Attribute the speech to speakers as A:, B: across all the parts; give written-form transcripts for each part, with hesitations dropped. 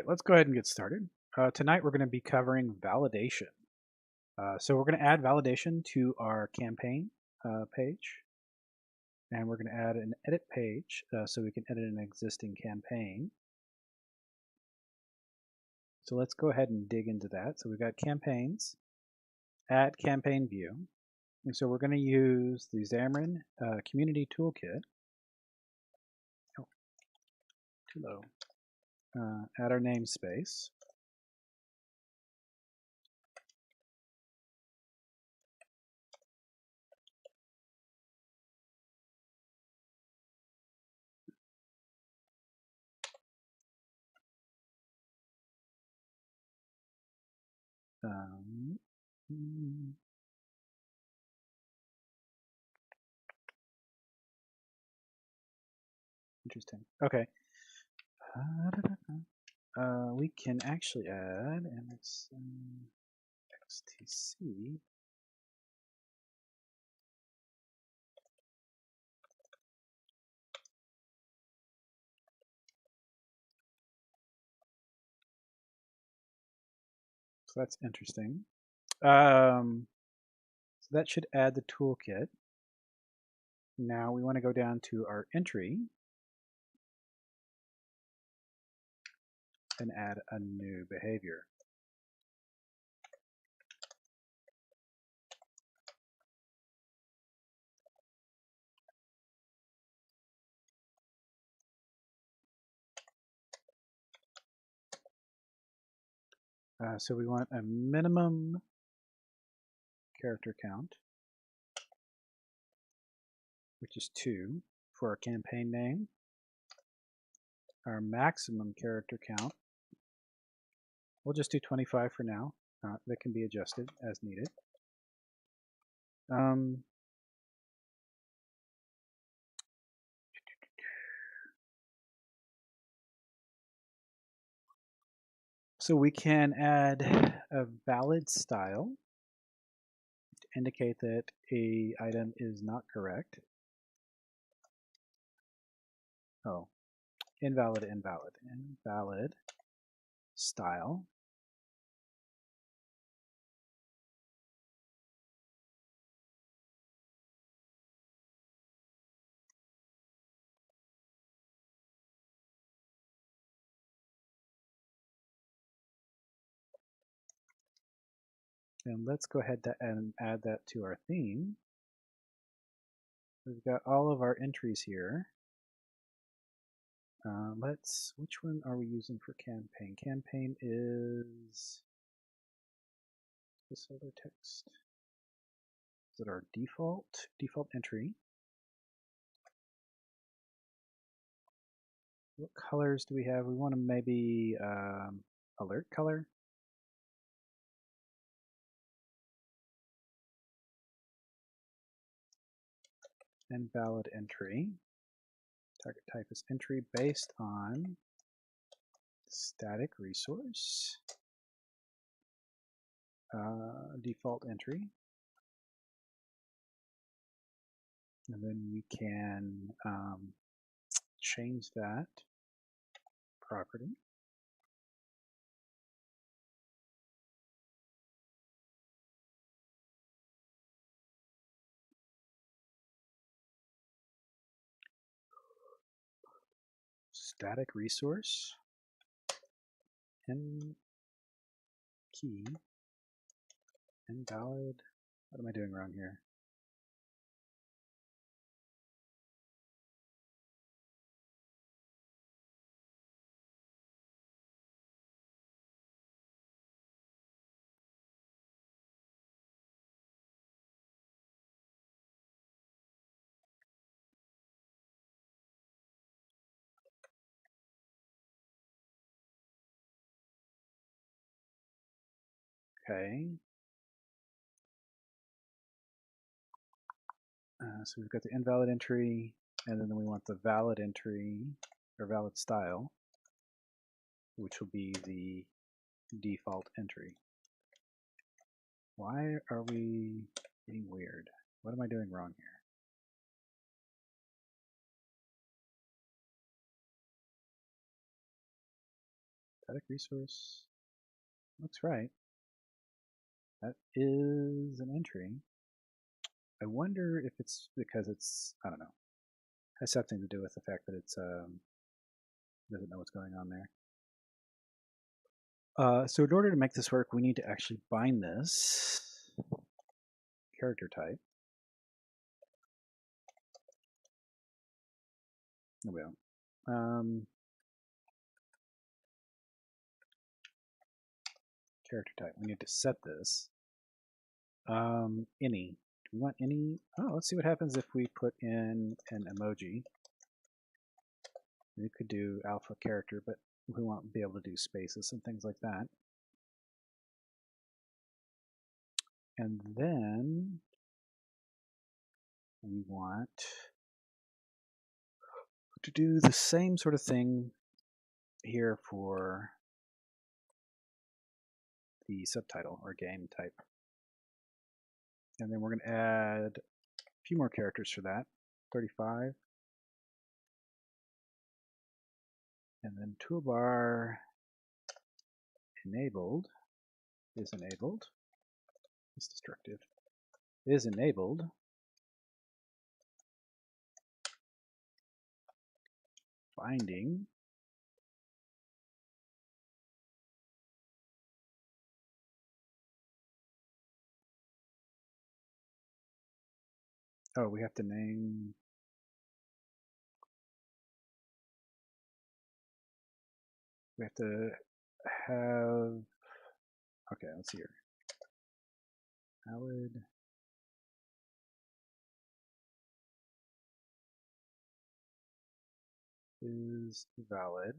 A: right, let's go ahead and get started. Tonight we're going to be covering validation. So we're going to add validation to our campaign page, and we're going to add an edit page so we can edit an existing campaign. So let's go ahead and dig into that. So we've got campaigns, add campaign view, and so we're going to use the Xamarin Community Toolkit. Oh, too low. Add our namespace. Interesting. Okay. We can actually add XTC. So that's interesting. So that should add the toolkit. Now we want to go down to our entry and add a new behavior. So we want a minimum character count, which is 2 for our campaign name. Our maximum character count, we'll just do 25 for now. That can be adjusted as needed. So we can add a valid style to indicate that a item is not correct. Oh, invalid style. And let's go ahead and add that to our theme. We've got all of our entries here. Which one are we using for campaign? Campaign is this other text. Is it our default entry? What colors do we have? We want to maybe alert color. And valid entry. Target type is entry based on static resource. Default entry. And then we can change that property. Static resource and key invalid. What am I doing wrong here? Okay. So we've got the invalid entry, and then we want the valid entry, or valid style, which will be the default entry. Why are we being weird? What am I doing wrong here? Static resource. Looks right. That is an entry. I wonder if it's because it's, I don't know, has something to do with the fact that it's doesn't know what's going on there. So in order to make this work, we need to actually bind this character type. There we go. Character type. We need to set this. Any. Do we want any? Oh, let's see what happens if we put in an emoji. We could do alpha character, but we won't be able to do spaces and things like that. And then we want to do the same sort of thing here for the subtitle or game type. And then we're going to add a few more characters for that, 35. And then toolbar enabled is enabled. It's destructive. Is enabled. Binding. Oh, we have to name. We have to have. Okay, let's see here. Valid. Is valid.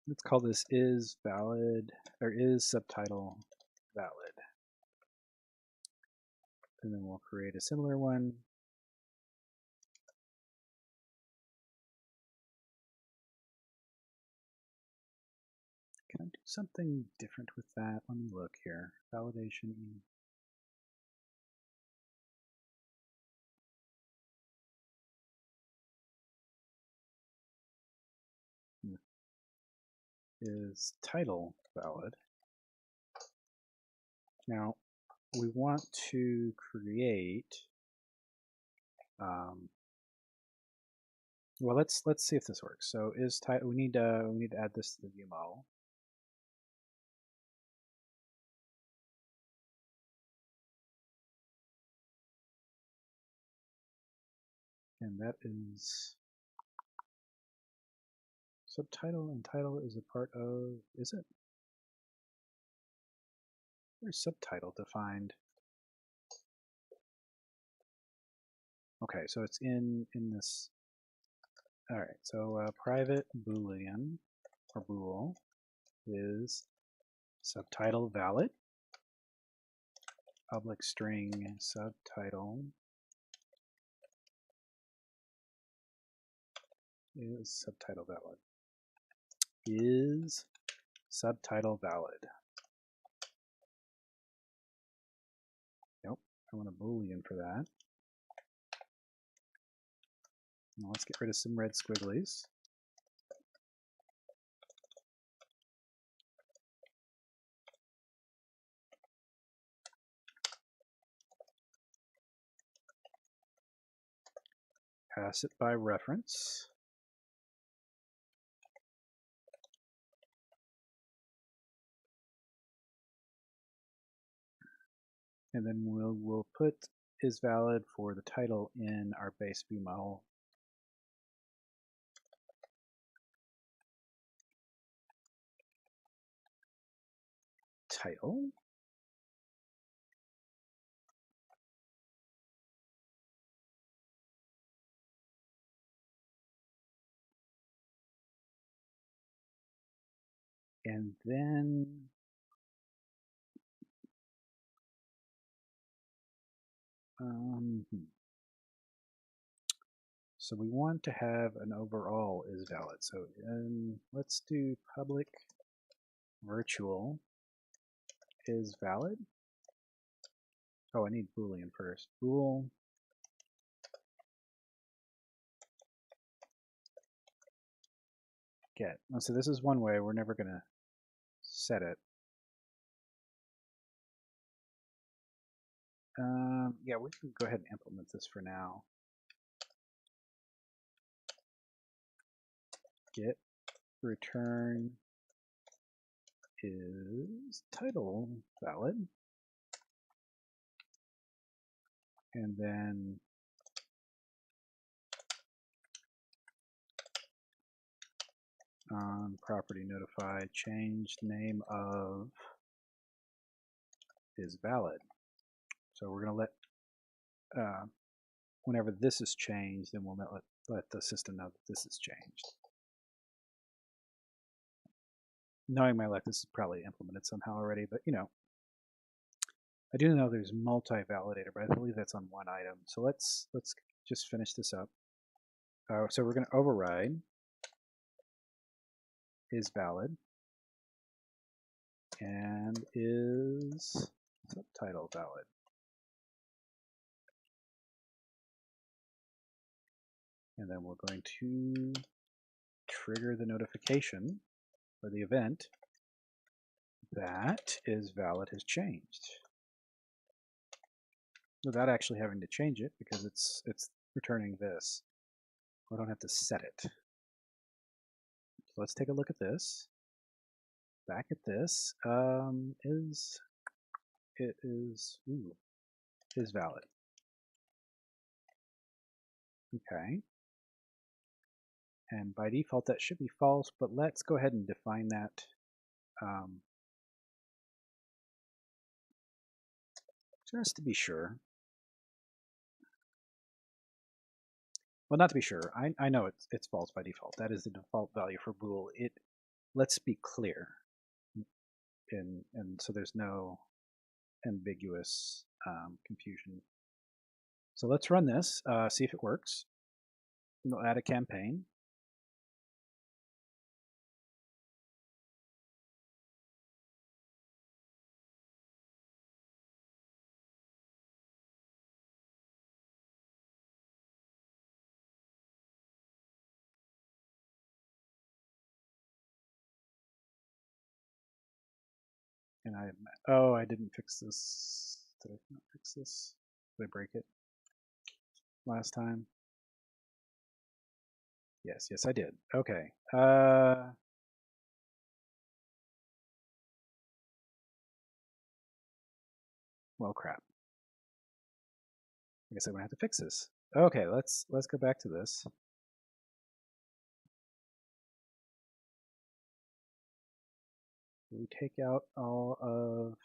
A: Let's call this is valid, or is subtitle valid. And then we'll create a similar one. Can I do something different with that? Let me look here. Validation. Is title valid? Now we want to create. Well, let's see if this works. So is title. We need to add this to the view model. And that is subtitle, and title is a part of, is it? Where's subtitle defined? Okay, so it's in this. All right, so private boolean or bool is subtitle valid. Public string subtitle is subtitle valid. Is subtitle valid? Nope, I want a boolean for that. Now let's get rid of some red squigglies. Pass it by reference. And then we'll put is valid for the title in our base view model. Title. And then So we want to have an overall is valid. So let's do public virtual is valid. Oh, I need Boolean first. Bool get. Oh, so this is one way. We're never going to set it. Yeah, we can go ahead and implement this for now. Get return is title valid. And then property notify change name of is valid. So we're going to let whenever this is changed, then we'll let the system know that this is changed. Knowing my luck, this is probably implemented somehow already, but you know, I do know there's multi-validator, but I believe that's on one item. So let's just finish this up. So we're going to override is valid and is subtitle valid. And then we're going to trigger the notification or the event that is valid has changed, without actually having to change it because it's returning this. We don't have to set it. So let's take a look at this. Back at this, is valid. Okay. And by default that should be false, but let's go ahead and define that. Just to be sure. Well, not to be sure. I know it's false by default. That is the default value for bool. Let's be clear, and so there's no ambiguous confusion. So let's run this, see if it works. We'll add a campaign. And I didn't fix this. Did I not fix this? Did I break it last time? Yes, I did. Okay. Well, crap. I guess I'm gonna have to fix this. Okay, let's go back to this. We take out all of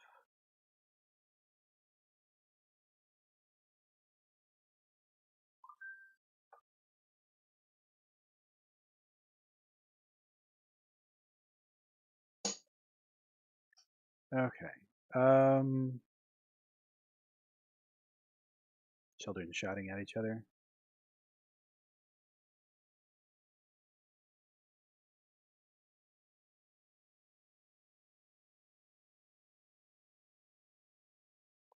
A: okay. Children shouting at each other.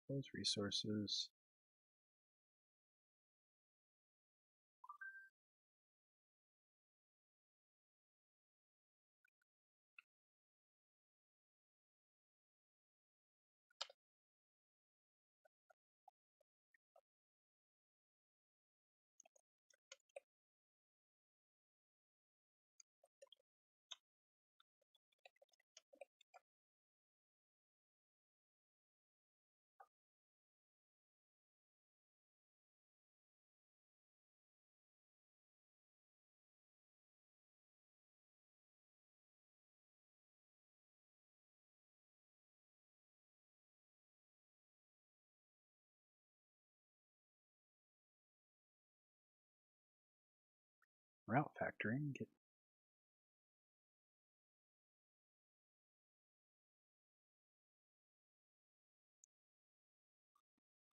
A: Close resources. Route factoring.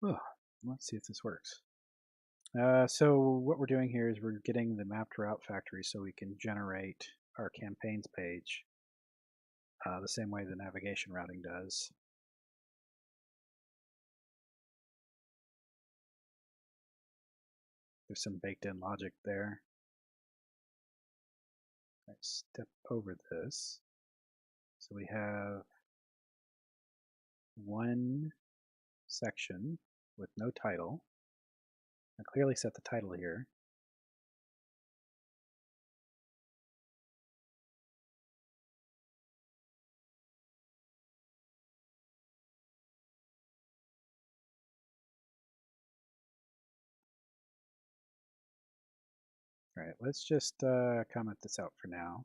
A: Oh, let's see if this works. So what we're doing here is we're getting the mapped route factory so we can generate our campaigns page the same way the navigation routing does. There's some baked in logic there. Let's step over this. So we have one section with no title. I clearly set the title here. All right, let's just comment this out for now.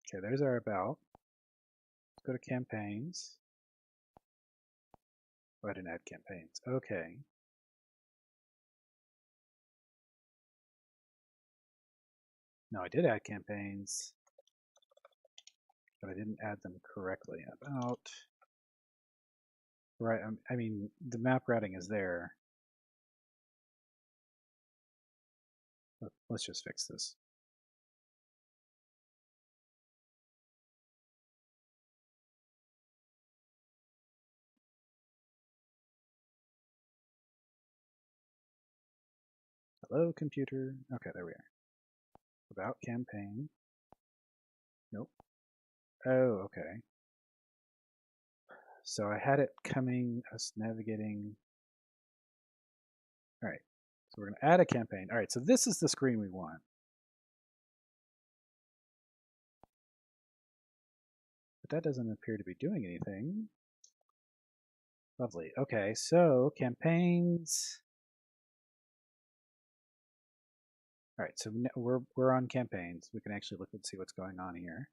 A: Okay, there's our about. Let's go to campaigns. Oh, I didn't add campaigns. Okay. No, I did add campaigns, but I didn't add them correctly. About. Right, I mean, the map routing is there. Let's just fix this. Hello, computer. Okay, there we are. About campaign. Nope. Oh, okay. So I had it coming, us navigating. All right, so we're going to add a campaign. All right, so this is the screen we want. But that doesn't appear to be doing anything. Lovely. Okay, so campaigns. All right, so we're on campaigns. We can actually look and see what's going on here.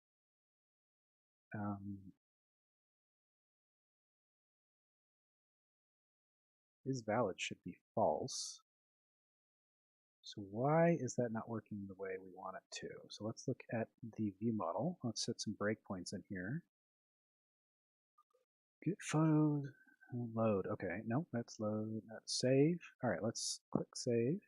A: Is valid should be false. So why is that not working the way we want it to? So let's look at the view model. Let's set some breakpoints in here. Get photos, load. Okay, nope, that's load, that's save. All right, let's click save.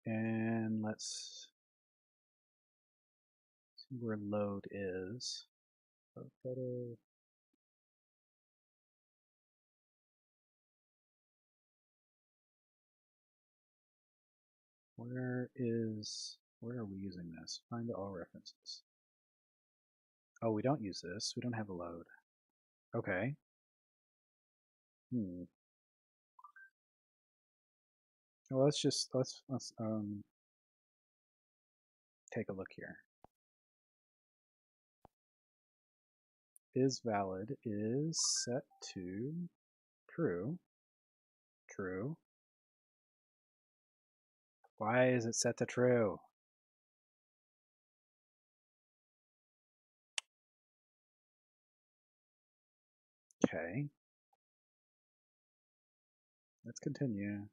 A: And let's see where load is. Photo. Where are we using this? Find all references. Oh, we don't use this. We don't have a load. Okay. Well, let's take a look here. Is valid is set to true. True. Why is it set to true? Okay. Let's continue.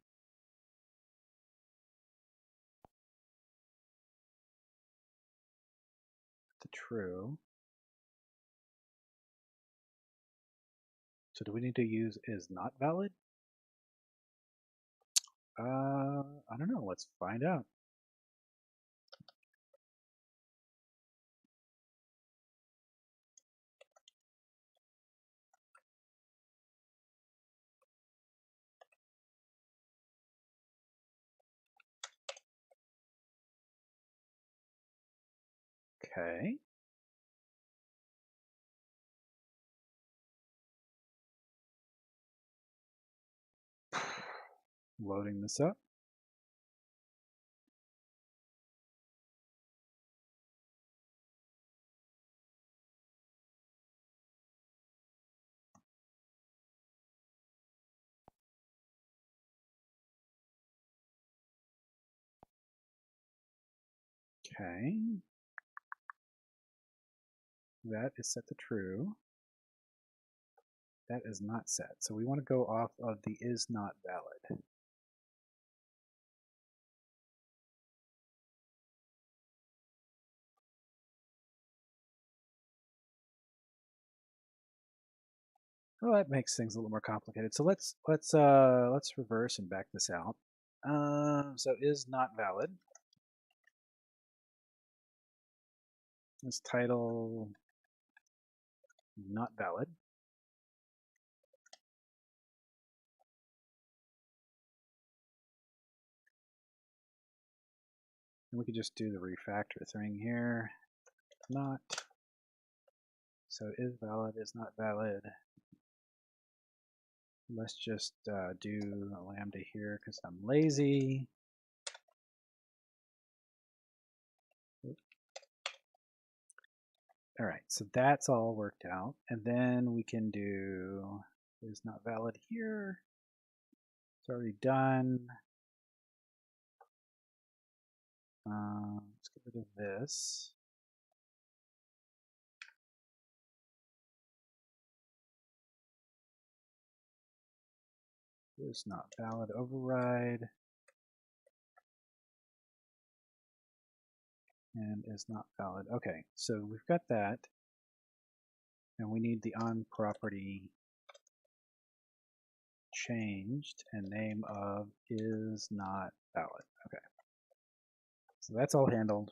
A: To true. So do we need to use is not valid? I don't know. Let's find out. Okay. Loading this up. Okay. That is set to true. That is not set. So we want to go off of the is not valid. Well, that makes things a little more complicated. So let's reverse and back this out. So is not valid. This title not valid. And we could just do the refactor thing here. Not. So is valid, is not valid. Let's just do a lambda here because I'm lazy. All right, so that's all worked out. And then we can do is not valid here. It's already done. Let's get rid of this. Is not valid override. And is not valid. Okay, so we've got that. And we need the on property changed and name of is not valid. Okay. So that's all handled.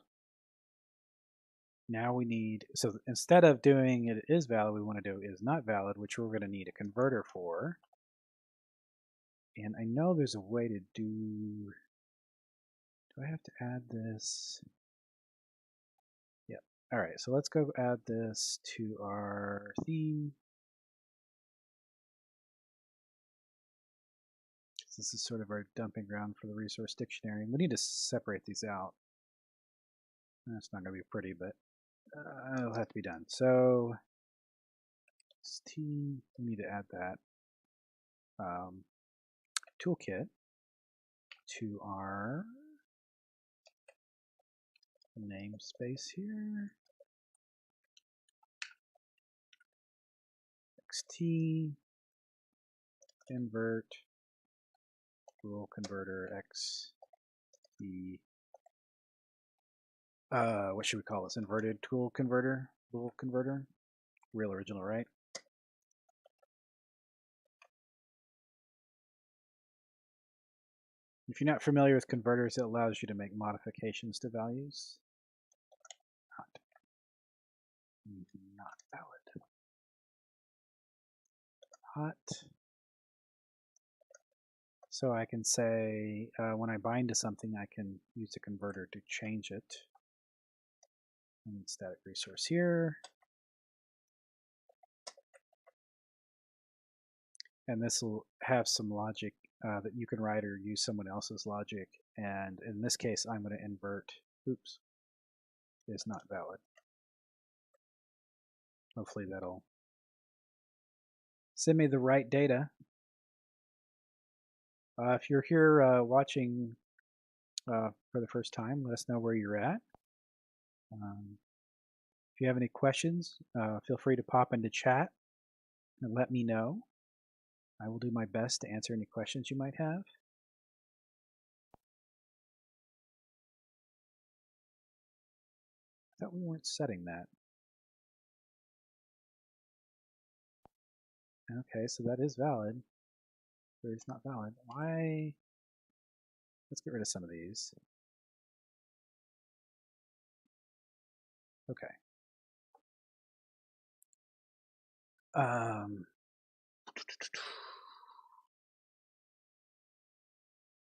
A: Now we need, so instead of doing it is valid, we want to do is not valid, which we're going to need a converter for. And I know there's a way to do I have to add this? Yep. All right, so let's go add this to our theme. This is sort of our dumping ground for the resource dictionary. We need to separate these out. That's not going to be pretty, but it'll have to be done. So we need to add that toolkit to our namespace here. XT invert rule converter XT. What should we call this? Inverted tool converter, rule converter. Real original, right? If you're not familiar with converters, it allows you to make modifications to values. Not valid. Hot. So I can say when I bind to something, I can use a converter to change it. And static resource here. And this will have some logic that you can write or use someone else's logic. And in this case, I'm going to invert, oops, is not valid. Hopefully that'll send me the right data. If you're here watching for the first time, let us know where you're at. If you have any questions, feel free to pop into chat and let me know. I will do my best to answer any questions you might have. I thought we weren't setting that. Okay, so that is valid. But it's not valid. Why? Let's get rid of some of these. Okay.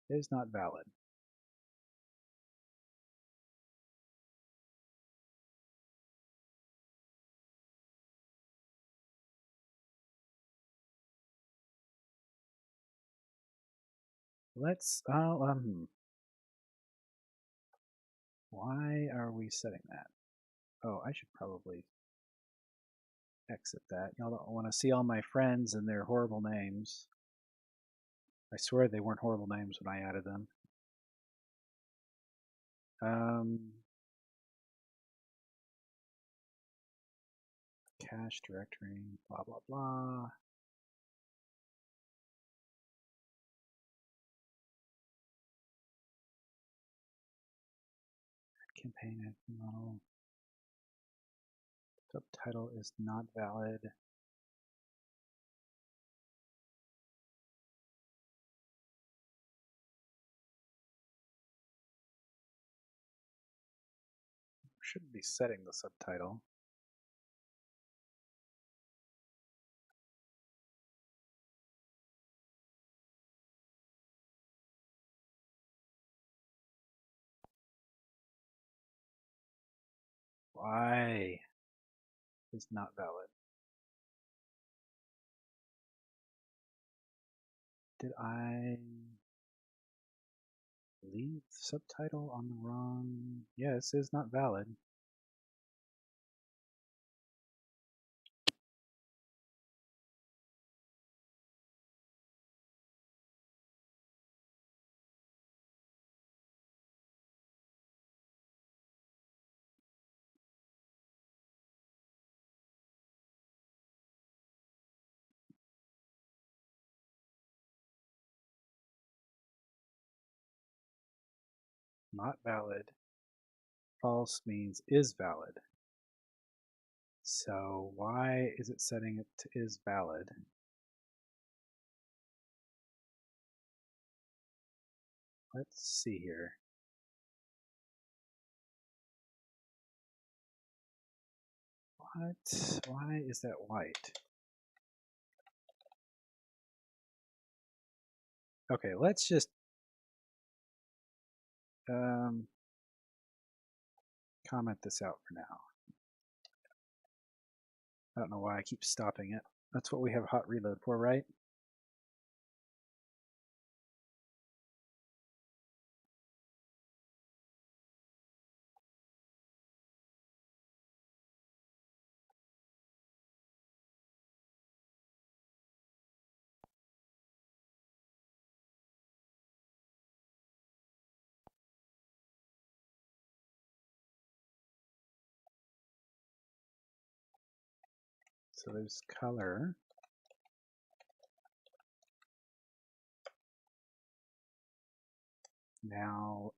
A: Is not valid. Let's, why are we setting that? Oh, I should probably exit that. Y'all don't want to see all my friends and their horrible names. I swear they weren't horrible names when I added them. cache directory, blah, blah, blah. Campaign model. Subtitle is not valid. Shouldn't be setting the subtitle. Why is not valid? Did I leave subtitle on the wrong? Yes, is not valid. Not valid. False means is valid. So why is it setting it to is valid? Let's see here. What? Why is that white? Okay, let's just comment this out for now. I don't know why I keep stopping it. That's what we have hot reload for, right? So there's color. Now,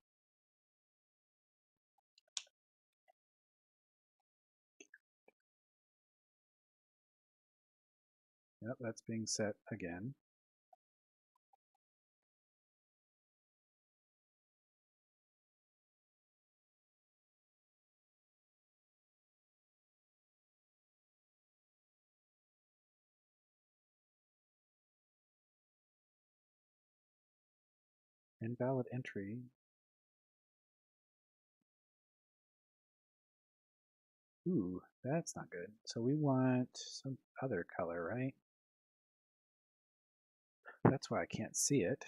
A: yep, that's being set again. Invalid entry. Ooh, that's not good. So we want some other color, right? That's why I can't see it.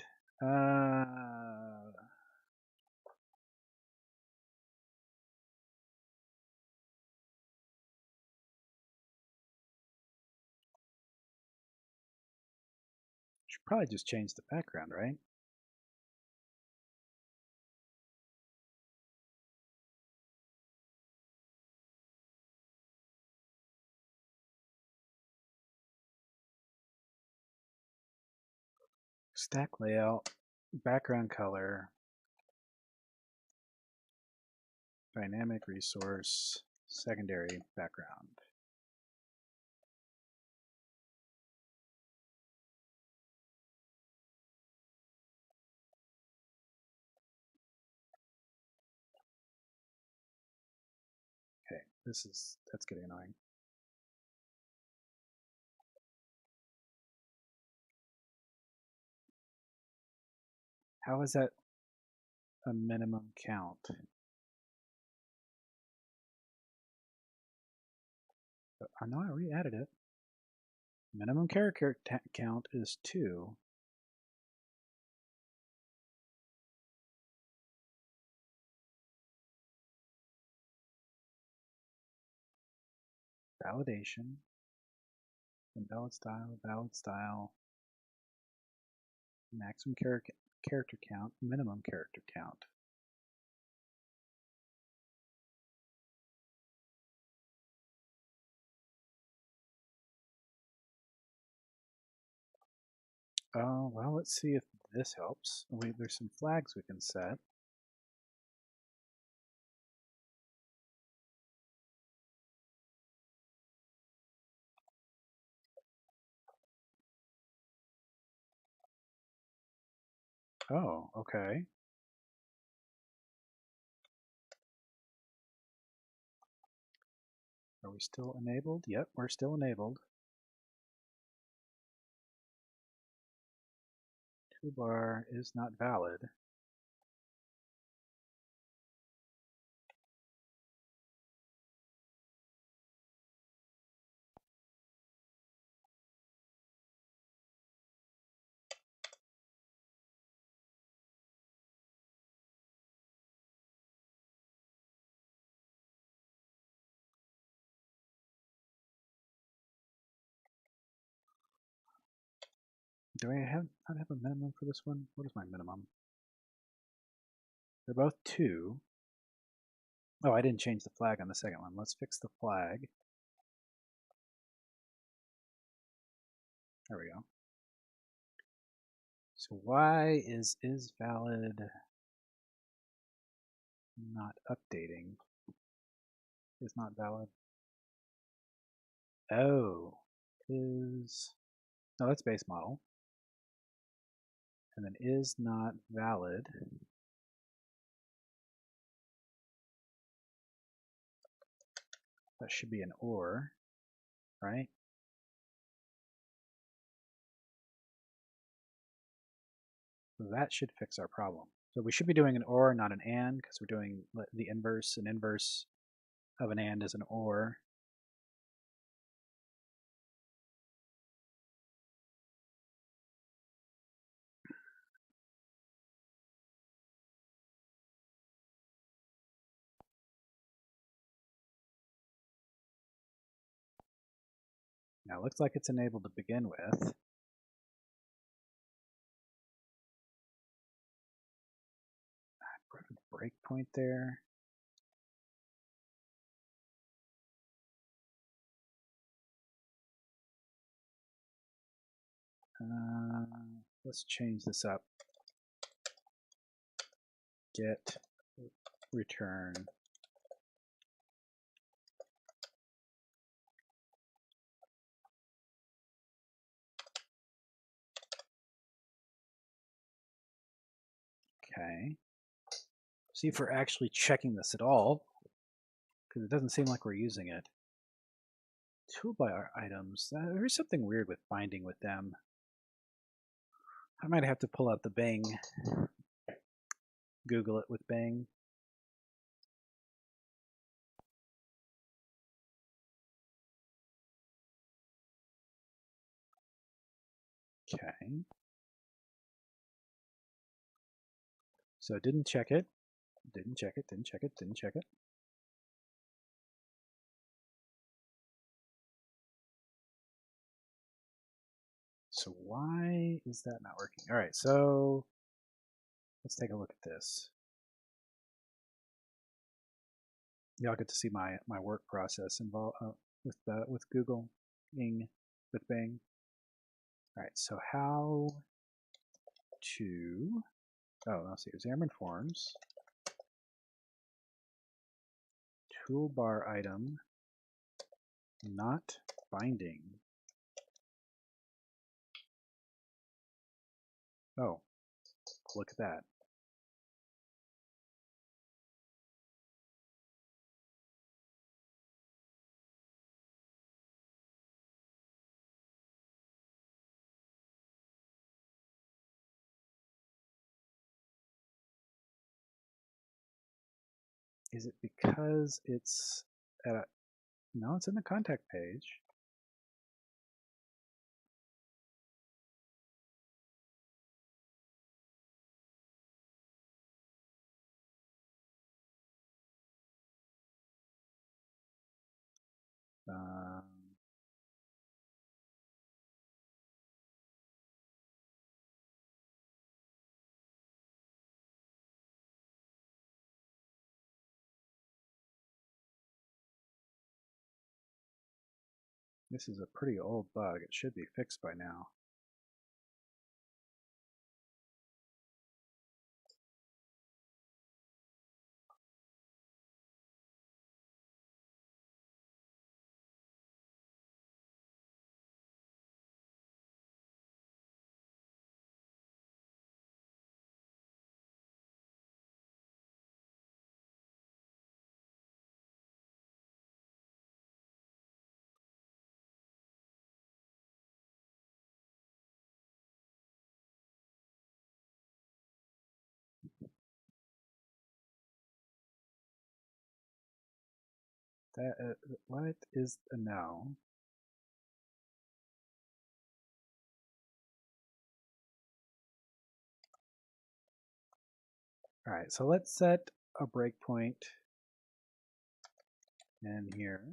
A: Should probably just change the background, right? Stack layout, background color, dynamic resource, secondary background. Okay, that's getting annoying. How is that a minimum count? I know I re-added it. Minimum character count is 2. Validation, invalid style, valid style, maximum character count, minimum character count. Oh, well, let's see if this helps. There's some flags we can set. Oh, okay. Are we still enabled? Yep, we're still enabled. Toolbar is not valid. Do I not have a minimum for this one? What is my minimum? They're both 2. Oh, I didn't change the flag on the second one. Let's fix the flag. There we go. So why is valid not updating? Is not valid. Oh, is, no, that's base model. And then is not valid. That should be an or, right? So that should fix our problem. So we should be doing an or, not an and, because we're doing the inverse. An inverse of an and is an or. Now it looks like it's enabled to begin with. Put a breakpoint there. Let's change this up. Get return. Okay. See if we're actually checking this at all, because it doesn't seem like we're using it. Toolbar items. There's something weird with binding with them. I might have to pull out the Bing. Google it with Bing. Okay. So didn't check it. Didn't check it. Didn't check it. Didn't check it. So why is that not working? All right, so let's take a look at this. Y'all get to see my work process involved with Google, Bing, with Bing. All right, so how to, let's see, Xamarin Forms, toolbar item, not binding. Oh, look at that. Is it because it's at a, no, it's in the contact page. Um, This is a pretty old bug. It should be fixed by now. What is a now? All right, so let's set a breakpoint in here.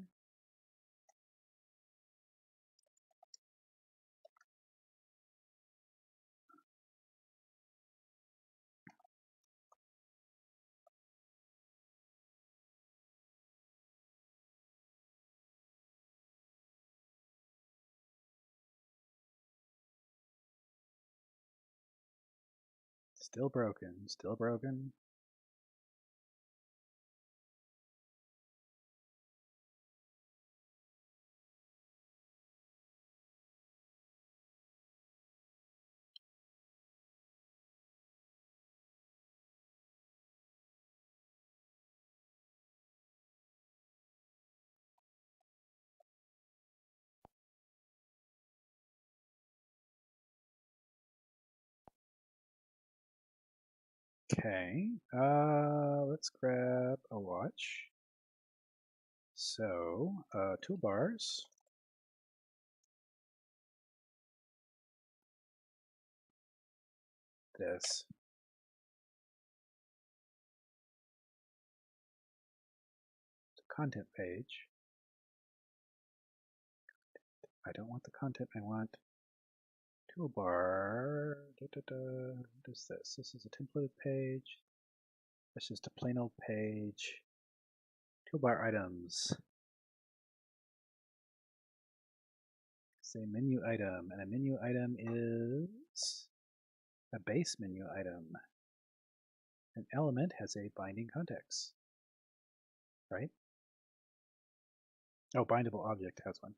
A: Still broken, still broken. Okay, let's grab a watch. So, toolbars. This. The content page. I don't want the content, I want toolbar. What is this? This is a templated page. That's just a plain old page. Toolbar items. Say menu item, and a menu item is a base menu item. An element has a binding context, right? Oh, bindable object has one.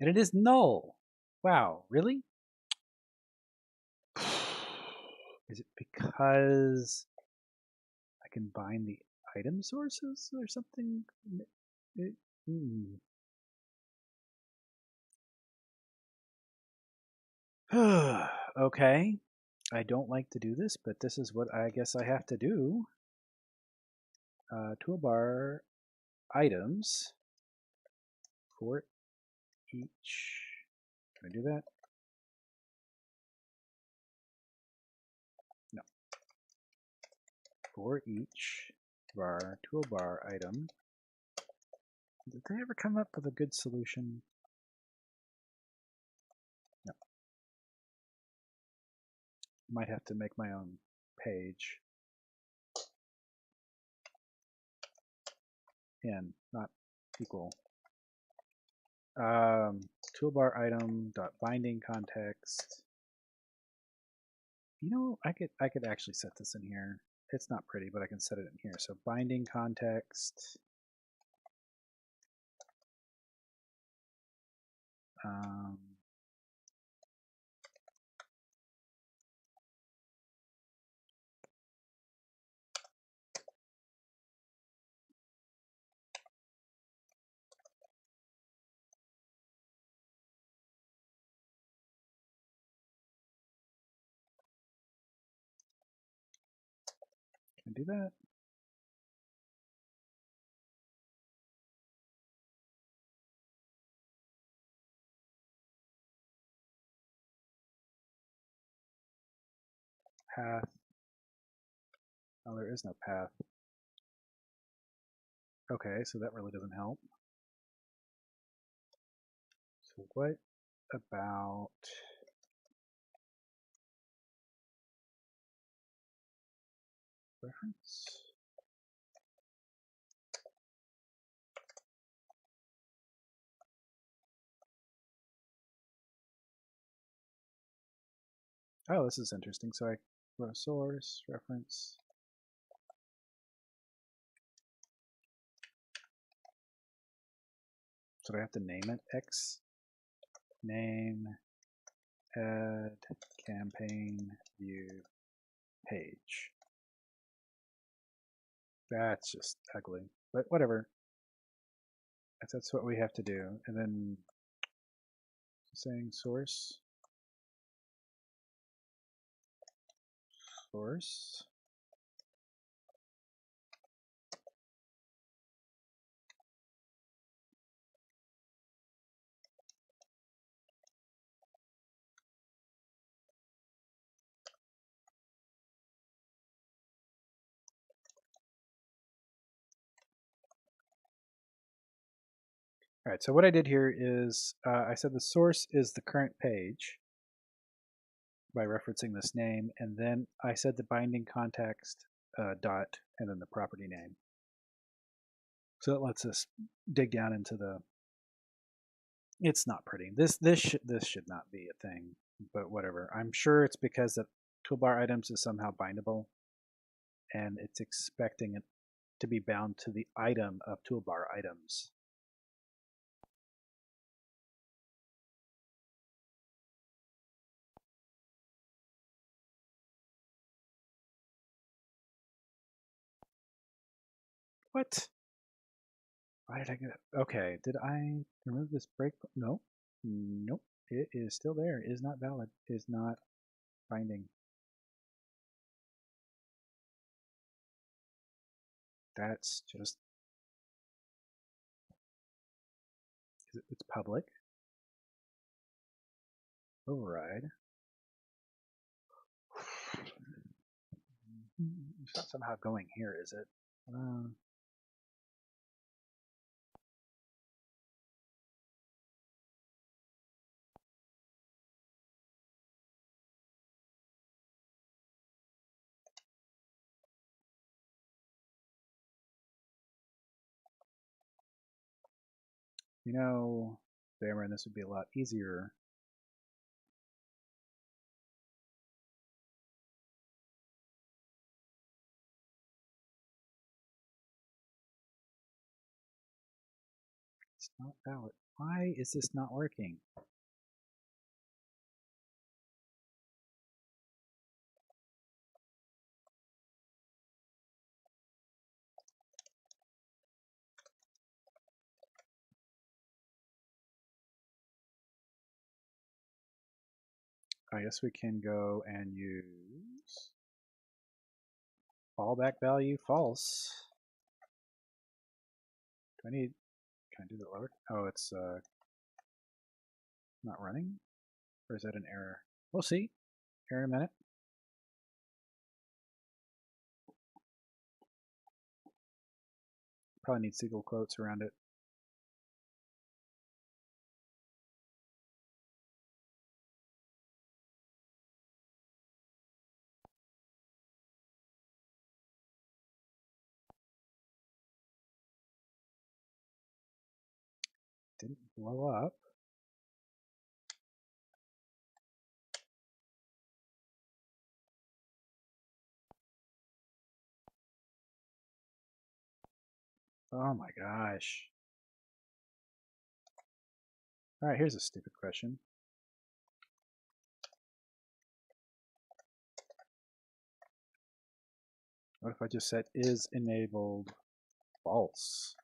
A: And it is null. Wow, really? Is it because I can bind the item sources or something? Okay. I don't like to do this, but this is what I guess I have to do. Toolbar items for each. Can I do that? No. For each var toolbar item. Did they ever come up with a good solution? No. Might have to make my own page. And not equal. Toolbar item dot binding context. You know, I could actually set this in here. It's not pretty, but I can set it in here. So binding context. Can I do that? Path. Oh, there is no path. Okay, so that really doesn't help. So what about reference? Oh, this is interesting. So I wrote source, reference. So I have to name it X name add campaign view page. That's just ugly, but whatever. That's what we have to do. And then saying source All right, so what I did here is I said the source is the current page by referencing this name, and then I said the binding context dot and then the property name. So it lets us dig down into the. It's not pretty. This should not be a thing, but whatever. I'm sure it's because that toolbar items is somehow bindable, and it's expecting it to be bound to the item of toolbar items. What? Why did I get it? Okay, did I remove this break? No. Nope. It is still there. It is not valid. It is not binding. That's just. It's public. Override. It's not somehow going here, is it? You know, Xamarin, this would be a lot easier. It's not valid. Why is this not working? I guess we can go and use fallback value false. Do I need, can I do that lower? Oh, it's not running? Or is that an error? We'll see here in a minute. Probably need single quotes around it. Didn't blow up. Oh my gosh. All right, here's a stupid question. What if I just set is enabled false?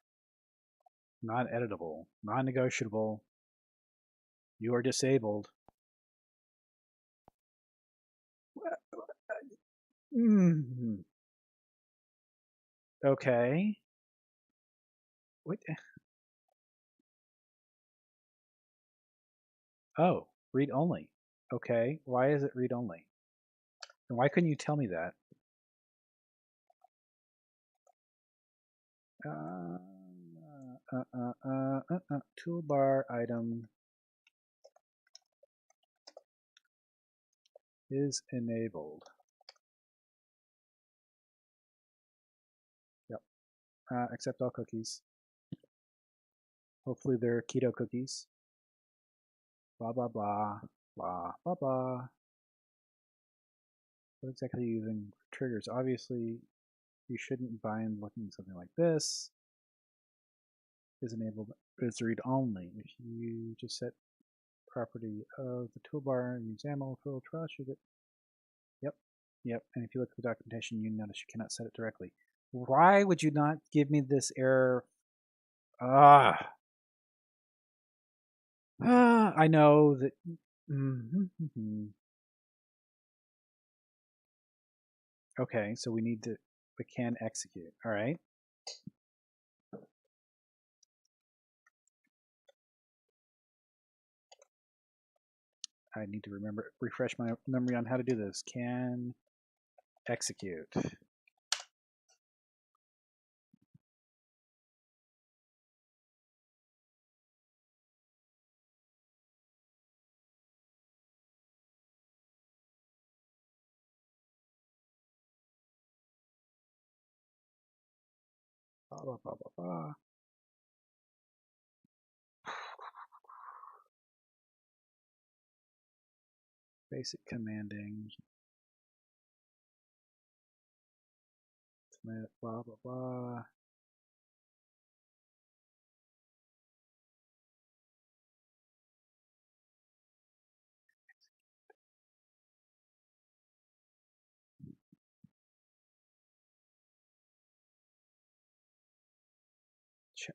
A: Non-editable, non-negotiable. You are disabled. Okay. What? Oh, read only. Okay. Why is it read only? And why couldn't you tell me that? Toolbar item is enabled. Yep. Accept all cookies. Hopefully they're keto cookies. Blah, blah, blah, blah, blah, blah. What exactly are you using for triggers? Obviously, you shouldn't bind looking something like this. Is enabled, is read only. If you just set property of the toolbar and use YAML for troubleshoot it. Yep, yep. And if you look at the documentation, you notice you cannot set it directly. Why would you not give me this error? I know that. Okay, so we need to, we can execute. All right. I need to refresh my memory on how to do this. Can execute. blah, blah, blah, blah, blah. Basic commanding. Blah, blah, blah.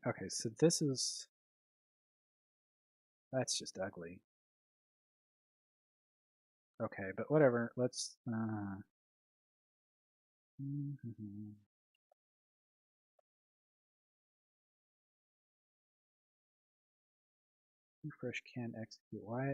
A: Okay, so this is, that's just ugly. Okay, but whatever, let's, refresh can execute. Why?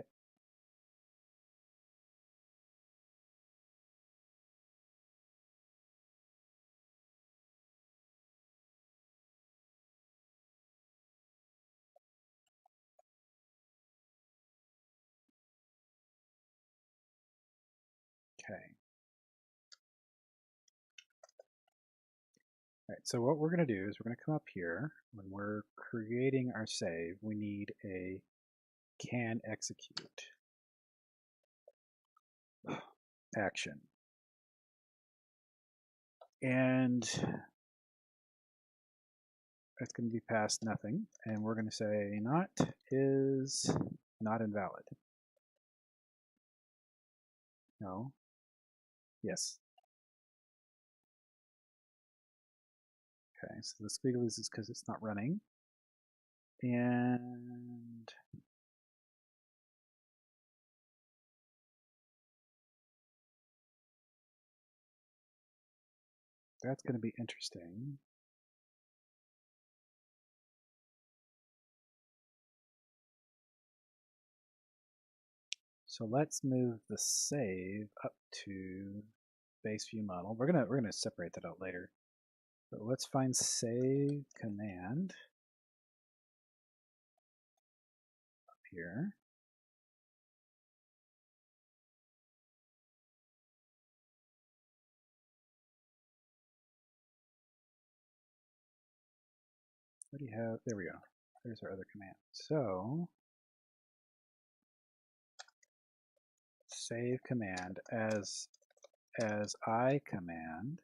A: Okay. All right, so what we're going to do is we're going to come up here. When we're creating our save, we need a can execute action. And it's going to be past nothing. And we're going to say not is not invalid. No. Yes. Okay, so the squiggles is because it's not running. And that's going to be interesting. So let's move the save up to base view model. We're gonna separate that out later. But let's find save command up here. What do you have? There we go. There's our other command. So save command as I command.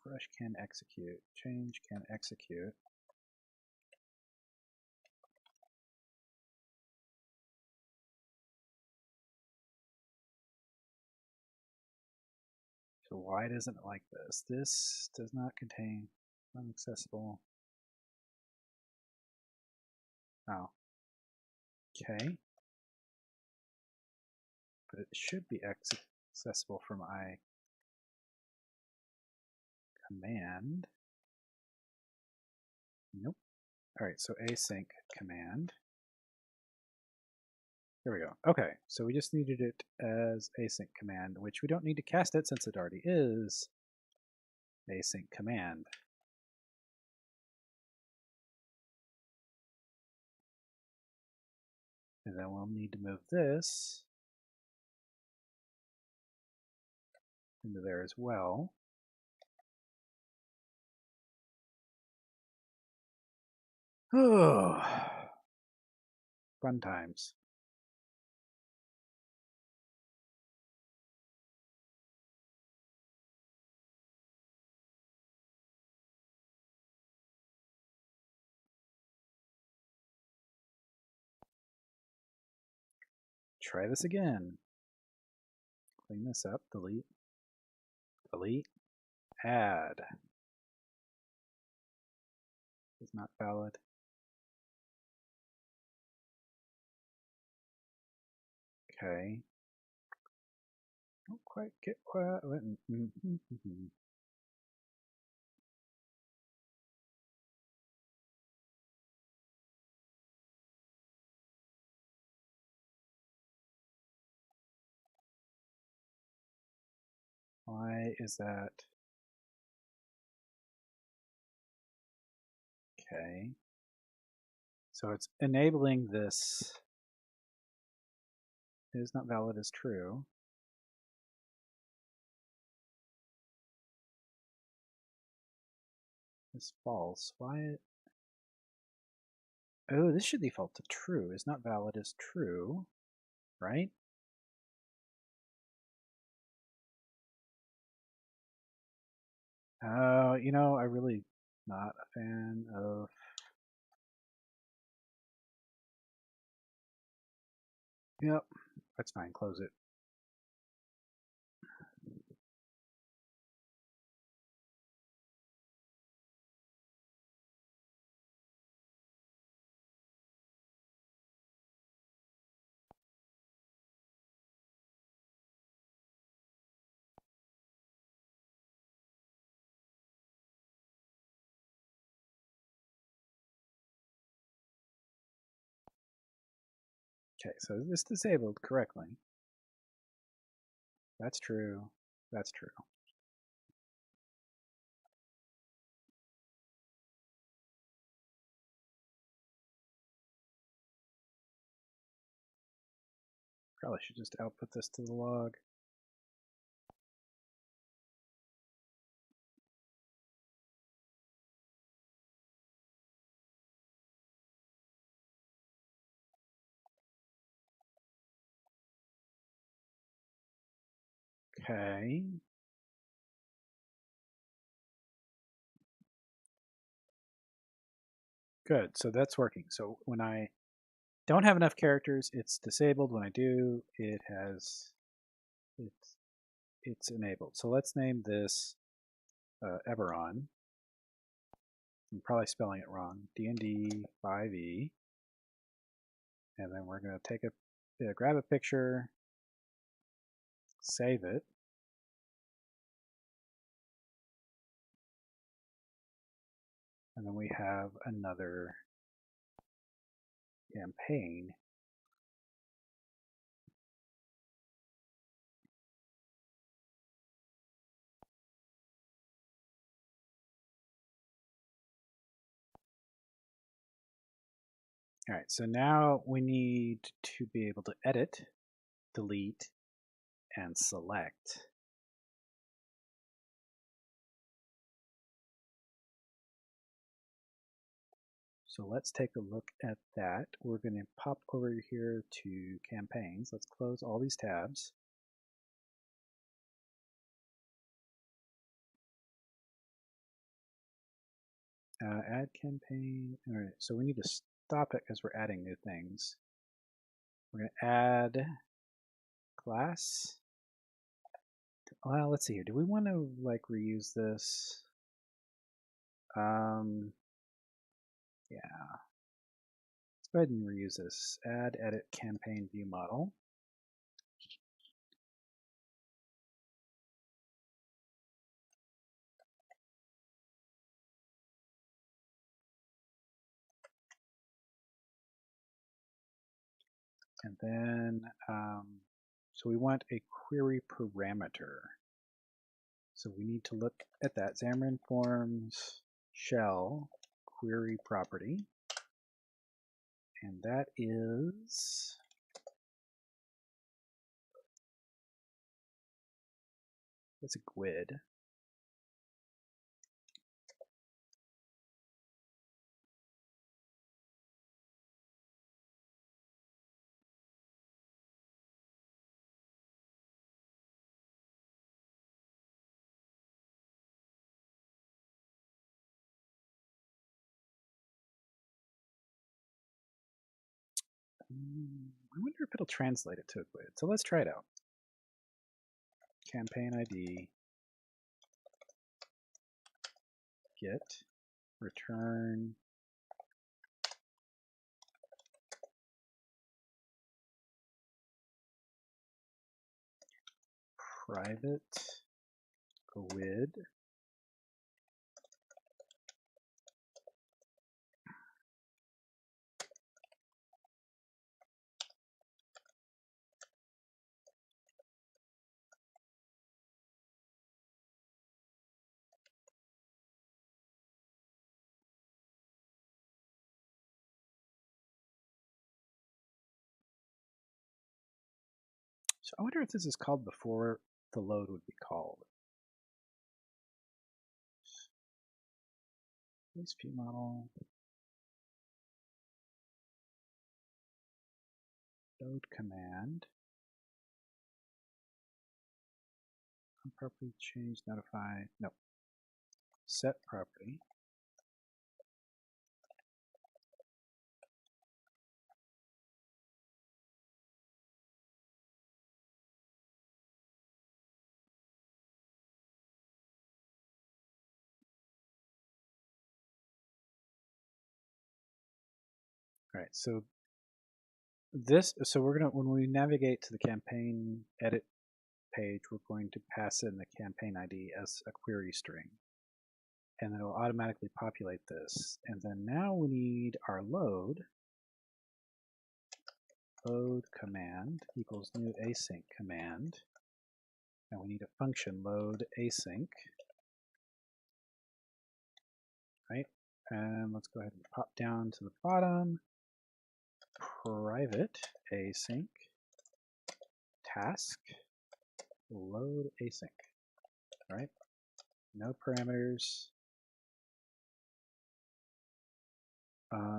A: Refresh can execute. Change can execute. So why doesn't it like this? This does not contain unaccessible. Oh. Okay. But it should be accessible from I command. Nope. All right, so async command. There we go. Okay, so we just needed it as async command, which we don't need to cast it since it already is async command. And then we'll need to move this into there as well. Oh, fun times. Try this again. Clean this up, delete, delete, add. Is not valid. Okay. Don't quite get quite. Why is that? Okay. So it's enabling this is not valid as true. Is false. Why? Oh, this should default to true. Is not valid as true, right? You know, I really not a fan of. Yep, that's fine. Close it. Okay, so this disabled correctly. That's true. That's true. Probably should just output this to the log. Okay. Good, so that's working. So when I don't have enough characters, it's disabled. When I do, it's enabled. So let's name this Eberron. I'm probably spelling it wrong. DND 5e. And then we're going to take grab a picture, save it. And then we have another campaign. All right, so now we need to be able to edit, delete, and select. So let's take a look at that. We're going to pop over here to campaigns. Let's close all these tabs. Add campaign. All right, so we need to stop it because we're adding new things. We're going to add class. Well, let's see here. Do we want to like reuse this? Yeah. Let's go ahead and reuse this. Add, edit, campaign, view model. And then, so we want a query parameter. So we need to look at that Xamarin Forms shell query property. And that is that's a GUID. I wonder if it'll translate it to a GUID. So let's try it out. Campaign ID, get, return, private, GUID. So I wonder if this is called before the load would be called. Base view model. Load command. Property change notify. No. Set property. All right, so we're gonna, when we navigate to the campaign edit page, we're going to pass in the campaign ID as a query string. And then it'll automatically populate this. And then now we need our load. Load command equals new async command. And we need a function load async. Right? And let's go ahead and pop down to the bottom. Private async task load async. Right? No parameters.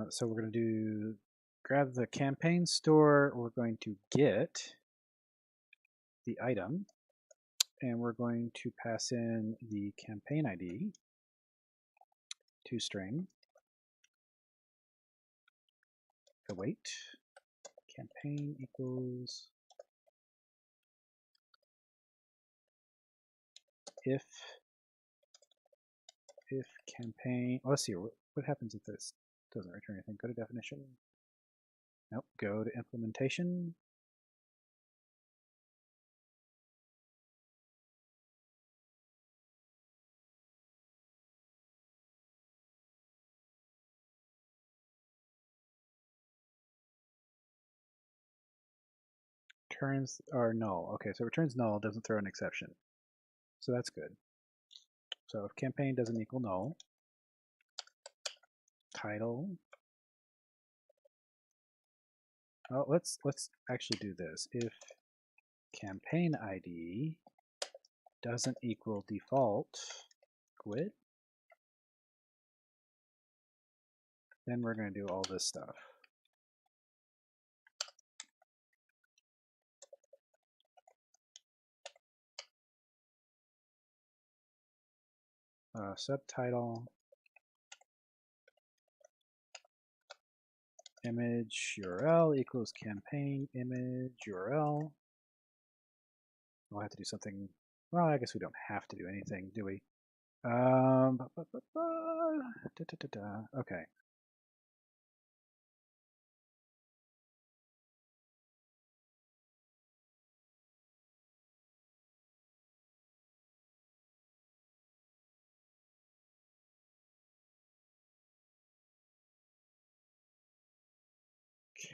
A: So we're going to do grab the campaign store. We're going to get the item, and we're going to pass in the campaign ID to string. Await campaign equals if campaign. Let's see what happens if this doesn't return anything. Go to definition. Nope. Go to implementation. Turns are null. Okay, so returns null, doesn't throw an exception. So that's good. So if campaign doesn't equal null, title. Oh, let's actually do this. If campaign ID doesn't equal default GUID, then we're going to do all this stuff. Subtitle, image URL equals campaign image URL. We'll have to do something. Well, I guess we don't have to do anything, do we? Okay.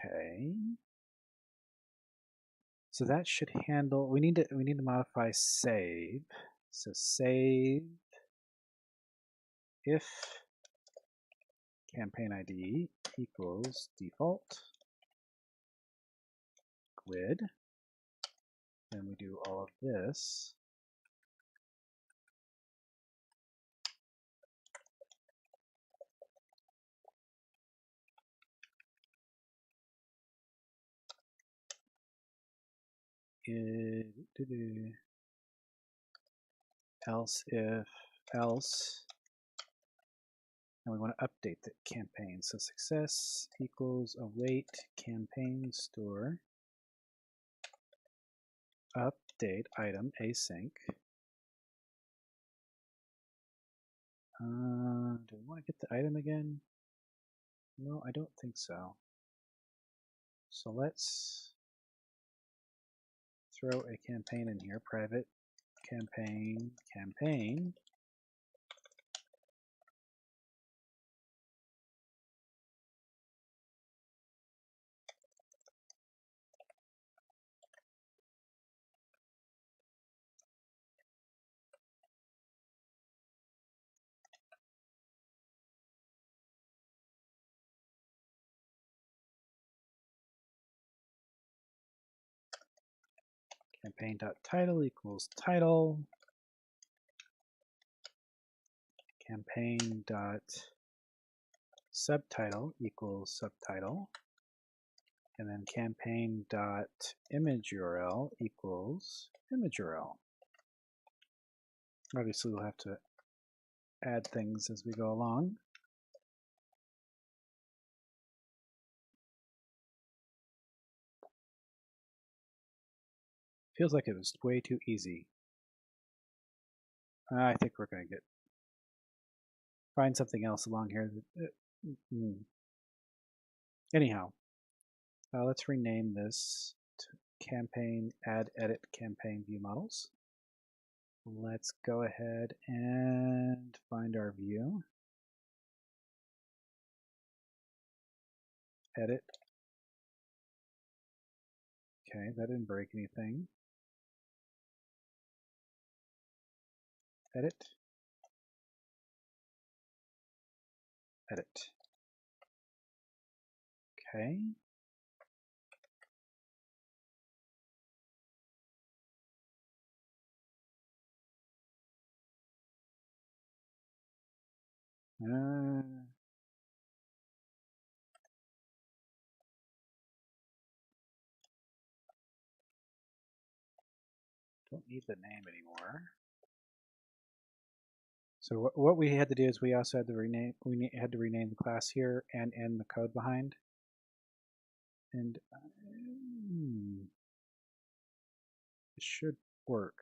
A: Okay. So that should handle. We need to modify save. So save if campaign ID equals default GUID. Then we do all of this. Else if else, and we want to update the campaign. So success equals await campaign store update item async. Do we want to get the item again? No, I don't think so. So let's throw a campaign in here, private campaign. Campaign.title equals title. Campaign.subtitle equals subtitle. And then campaign.image URL equals image URL. Obviously, we'll have to add things as we go along. Feels like it was way too easy. I think we're going to find something else along here. Anyhow, let's rename this to campaign add edit campaign view models. Let's go ahead and find our view. Edit. Okay, that didn't break anything. Edit. Edit. Okay. Don't need the name anymore. So what we had to do is we also had to rename. We had to rename the class here and end the code behind. And it should work.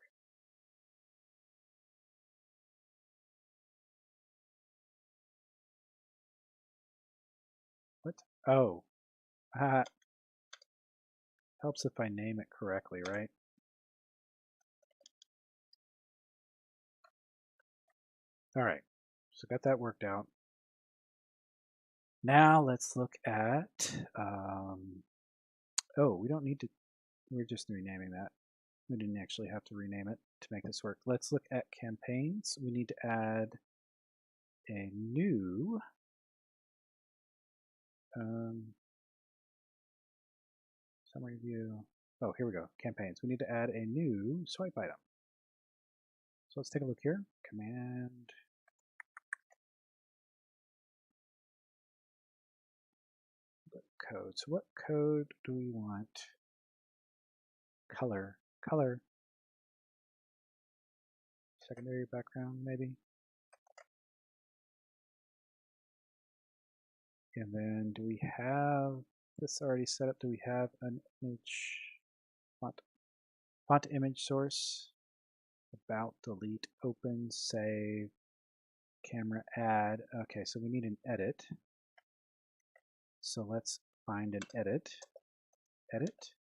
A: What? Oh, helps if I name it correctly, right? All right, so got that worked out. Now let's look at, oh, we don't need to, we're just renaming that. We didn't actually have to rename it to make this work. Let's look at campaigns. We need to add a new summary view. Oh, here we go, campaigns. We need to add a new swipe item. So let's take a look here. Command. Code. So what code do we want? Color. Color. Secondary background, maybe. And then do we have this already set up? Do we have an image font image source? About, delete, open, save, camera, add. Okay, so we need an edit. So let's find an edit. Edit.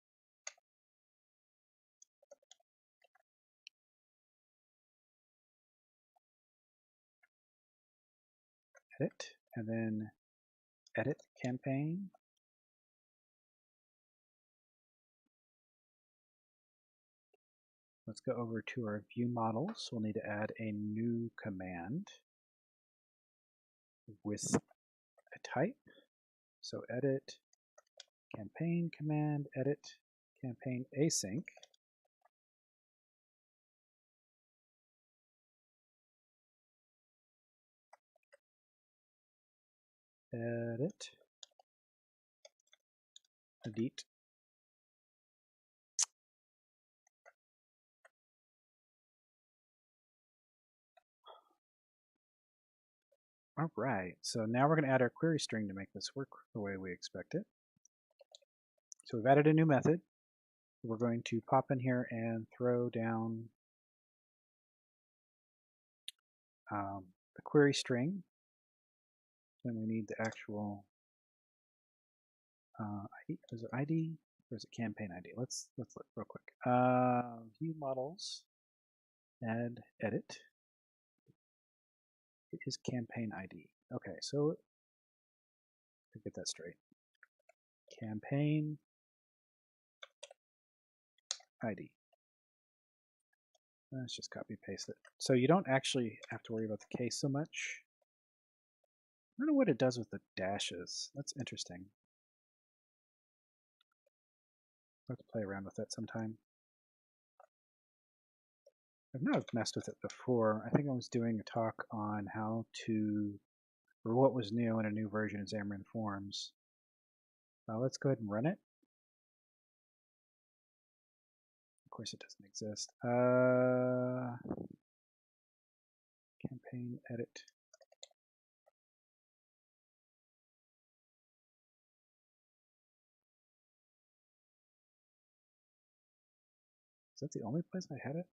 A: Edit. And then edit campaign. Let's go over to our view models. We'll need to add a new command with a type. So edit campaign command, edit campaign async. Edit, edit. All right, so now we're going to add our query string to make this work the way we expect it. So we've added a new method. We're going to pop in here and throw down the query string. Then we need the actual ID. Is it ID or is it campaign ID? Let's look real quick. View models, add edit. It is campaign ID. Okay, so to get that straight, campaign ID. Let's just copy paste it. So you don't actually have to worry about the case so much. I don't know what it does with the dashes. That's interesting. I'll have to play around with that sometime. I've not messed with it before. I think I was doing a talk on how to, or what was new in a new version of Xamarin Forms. Let's go ahead and run it. Of course it doesn't exist. Campaign edit. Is that the only place I had it?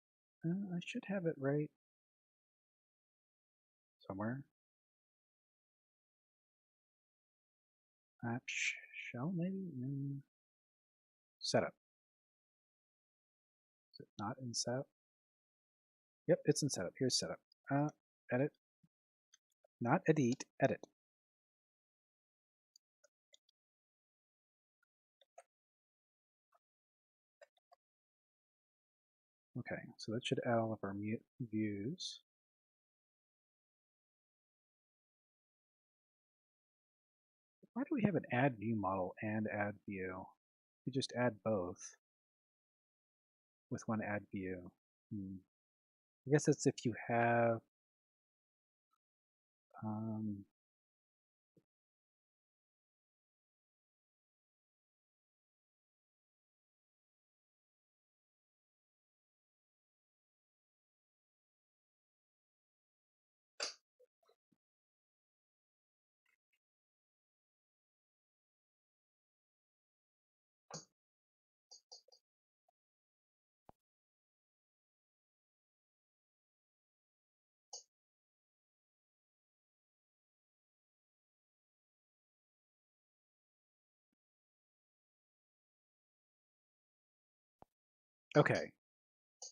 A: I should have it right somewhere. App shell maybe? Setup. Is it not in setup? Yep, it's in setup. Here's setup. Edit. Not edit, edit. Okay, so that should add all of our views. Why do we have an add view model and add view? We just add both with one add view. I guess it's if you have okay.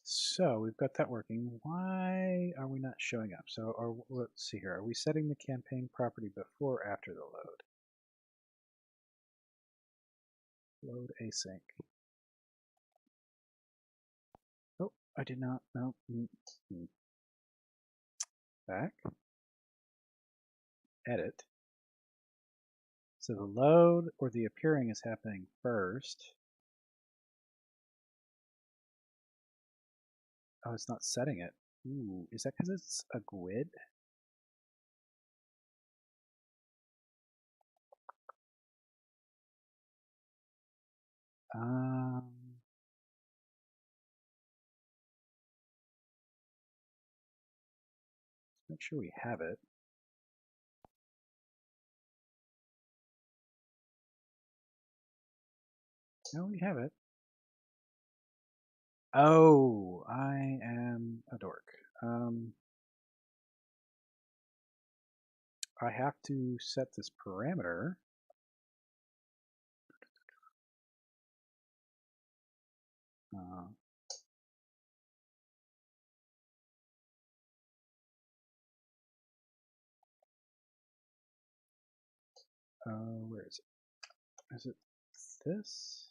A: So we've got that working. Why are we not showing up? So let's see here. Are we setting the campaign property before or after the load? Load async. Oh, I did not. No. Back. Edit. So the load or the appearing is happening first. Oh, it's not setting it. Ooh, is that because it's a GUID? Let's make sure we have it. No, we have it. Oh, I am a dork. I have to set this parameter. Where is it? Is it this?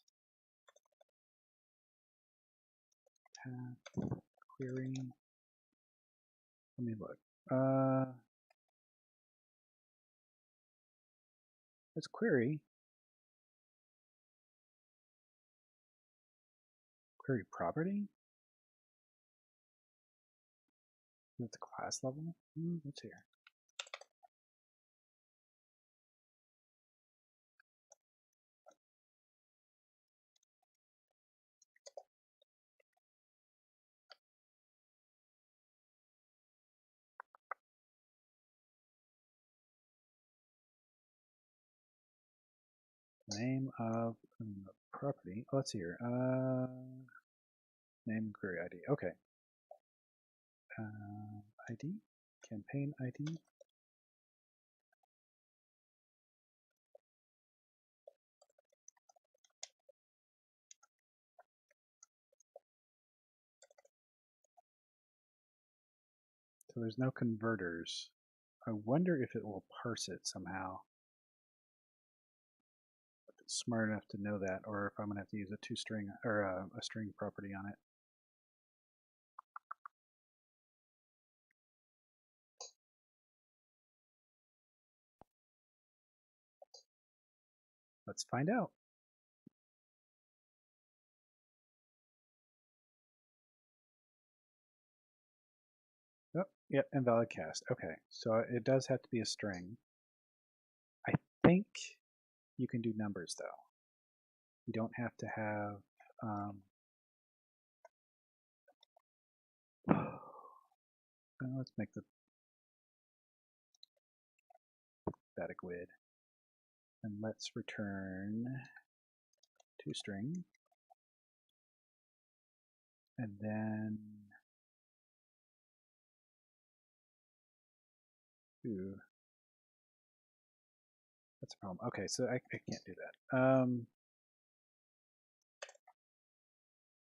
A: Path query. Let me look. It's query. Query property? At the class level? What's here? Name of property. Oh, let's see here. Name and query ID. Okay. ID. Campaign ID. So there's no converters. I wonder if it will parse it somehow. If it's smart enough to know that, or if I'm going to have to use a two-string or a string property on it. Let's find out. Oh, yep, invalid cast. Okay, so it does have to be a string. I think you can do numbers though. You don't have to have. Let's make the static width, and let's return toString, and then ooh, that's a problem. Okay, so I can't do that.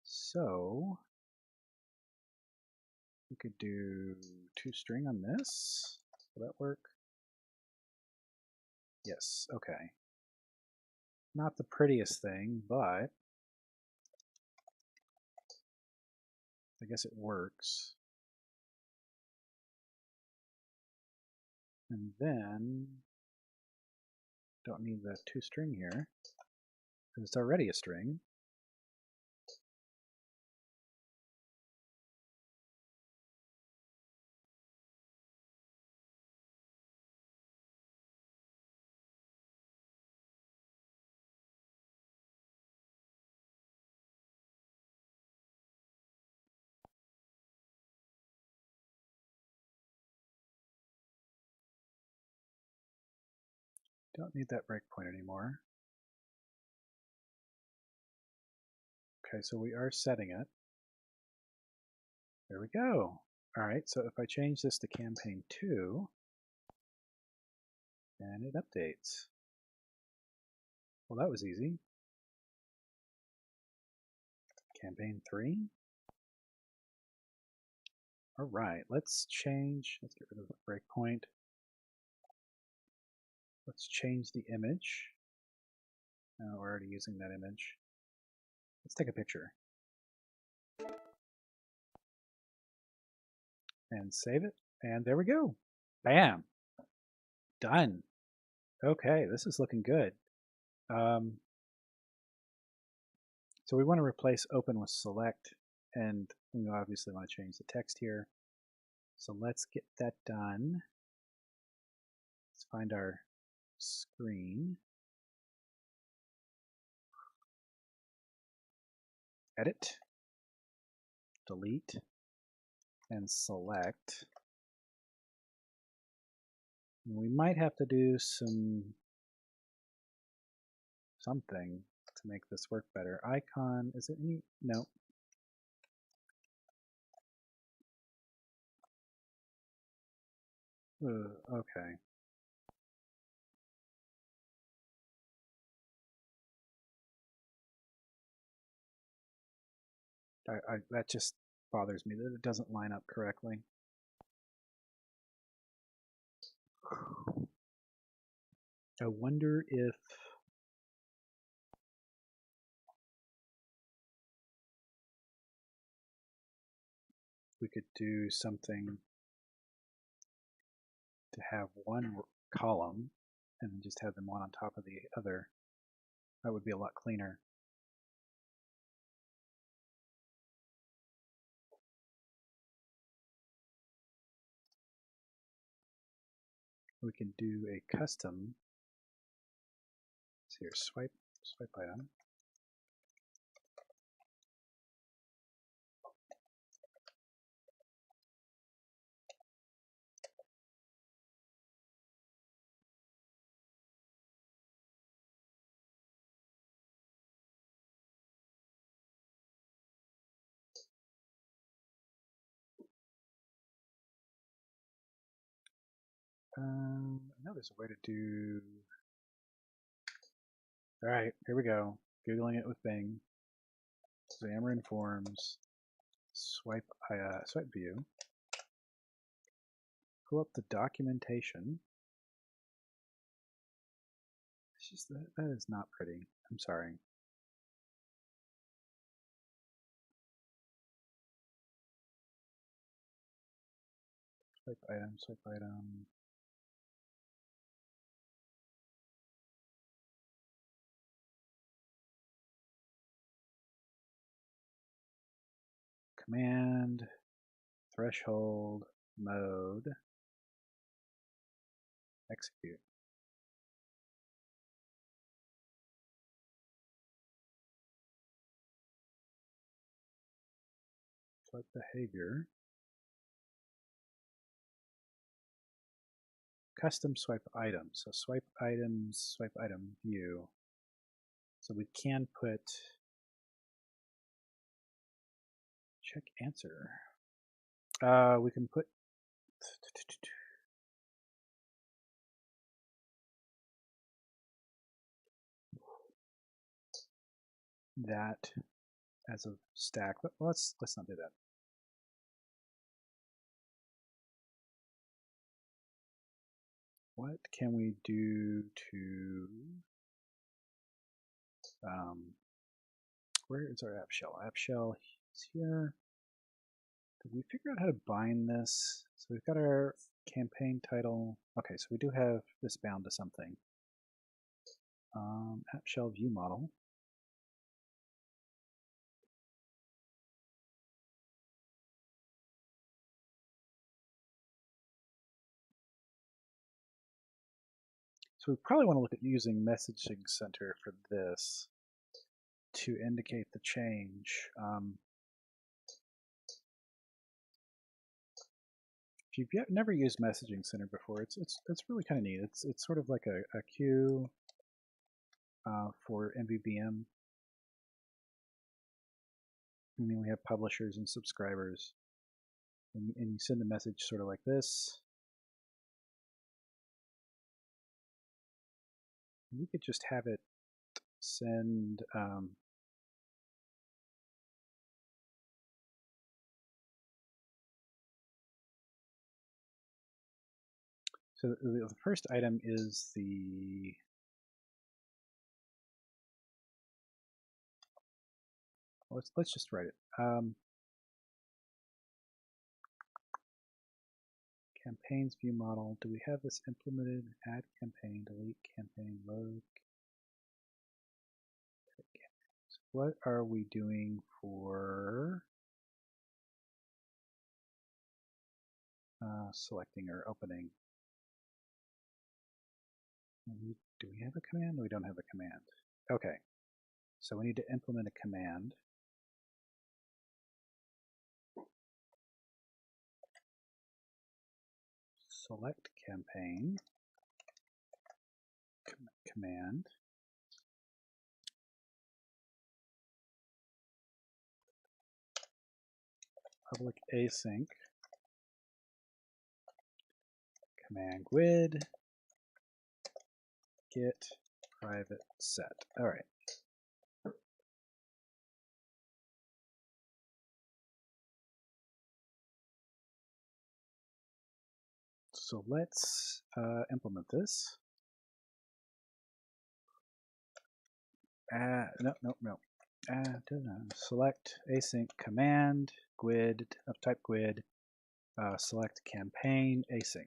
A: So we could do toString on this. Will that work? Yes. Okay. Not the prettiest thing, but I guess it works. And then don't need the toString here because it's already a string. Don't need that breakpoint anymore. Okay, so we are setting it. There we go. All right, so if I change this to campaign 2, then it updates. Well, that was easy. Campaign 3. All right, let's change. Let's get rid of the breakpoint. Let's change the image. We're already using that image. Let's take a picture. And save it. And there we go. Bam. Done. Okay, this is looking good. So we want to replace open with select, and we obviously want to change the text here. So let's get that done. Let's find our screen. Edit, delete, and select. And we might have to do something to make this work better. Icon, is it any? No. Okay. That just bothers me that it doesn't line up correctly. I wonder if we could do something to have one column and just have them one on top of the other. That would be a lot cleaner. We can do a custom. So here, swipe item. I know there's a way to do. All right, here we go. Googling it with Bing. Xamarin Forms. Swipe view. Pull up the documentation. It's just that is not pretty. I'm sorry. Swipe item. Command, threshold, mode, execute. Swipe behavior. Custom swipe items. So swipe items, swipe item view. So we can put check answer. We can put that as a stack, but let's not do that. What can we do to where is our app shell? App shell is here. Did we figure out how to bind this? So we've got our campaign title. Okay, so we do have this bound to something. App shell view model. So we probably want to look at using messaging center for this to indicate the change. If you've never used messaging center before, it's really kind of neat. It's sort of like a queue for MVVM. And then we have publishers and subscribers, and you send a message sort of like this. We could just have it send so the first item is the let's just write it. Campaigns view model. Do we have this implemented? Add campaign, delete campaign, load. So what are we doing for selecting or opening? Do we have a command? We don't have a command. Okay, so we need to implement a command. Select campaign, command, public async, command GUID, get private set. All right. So let's implement this. No. Select async command GUID of type GUID. Select campaign async.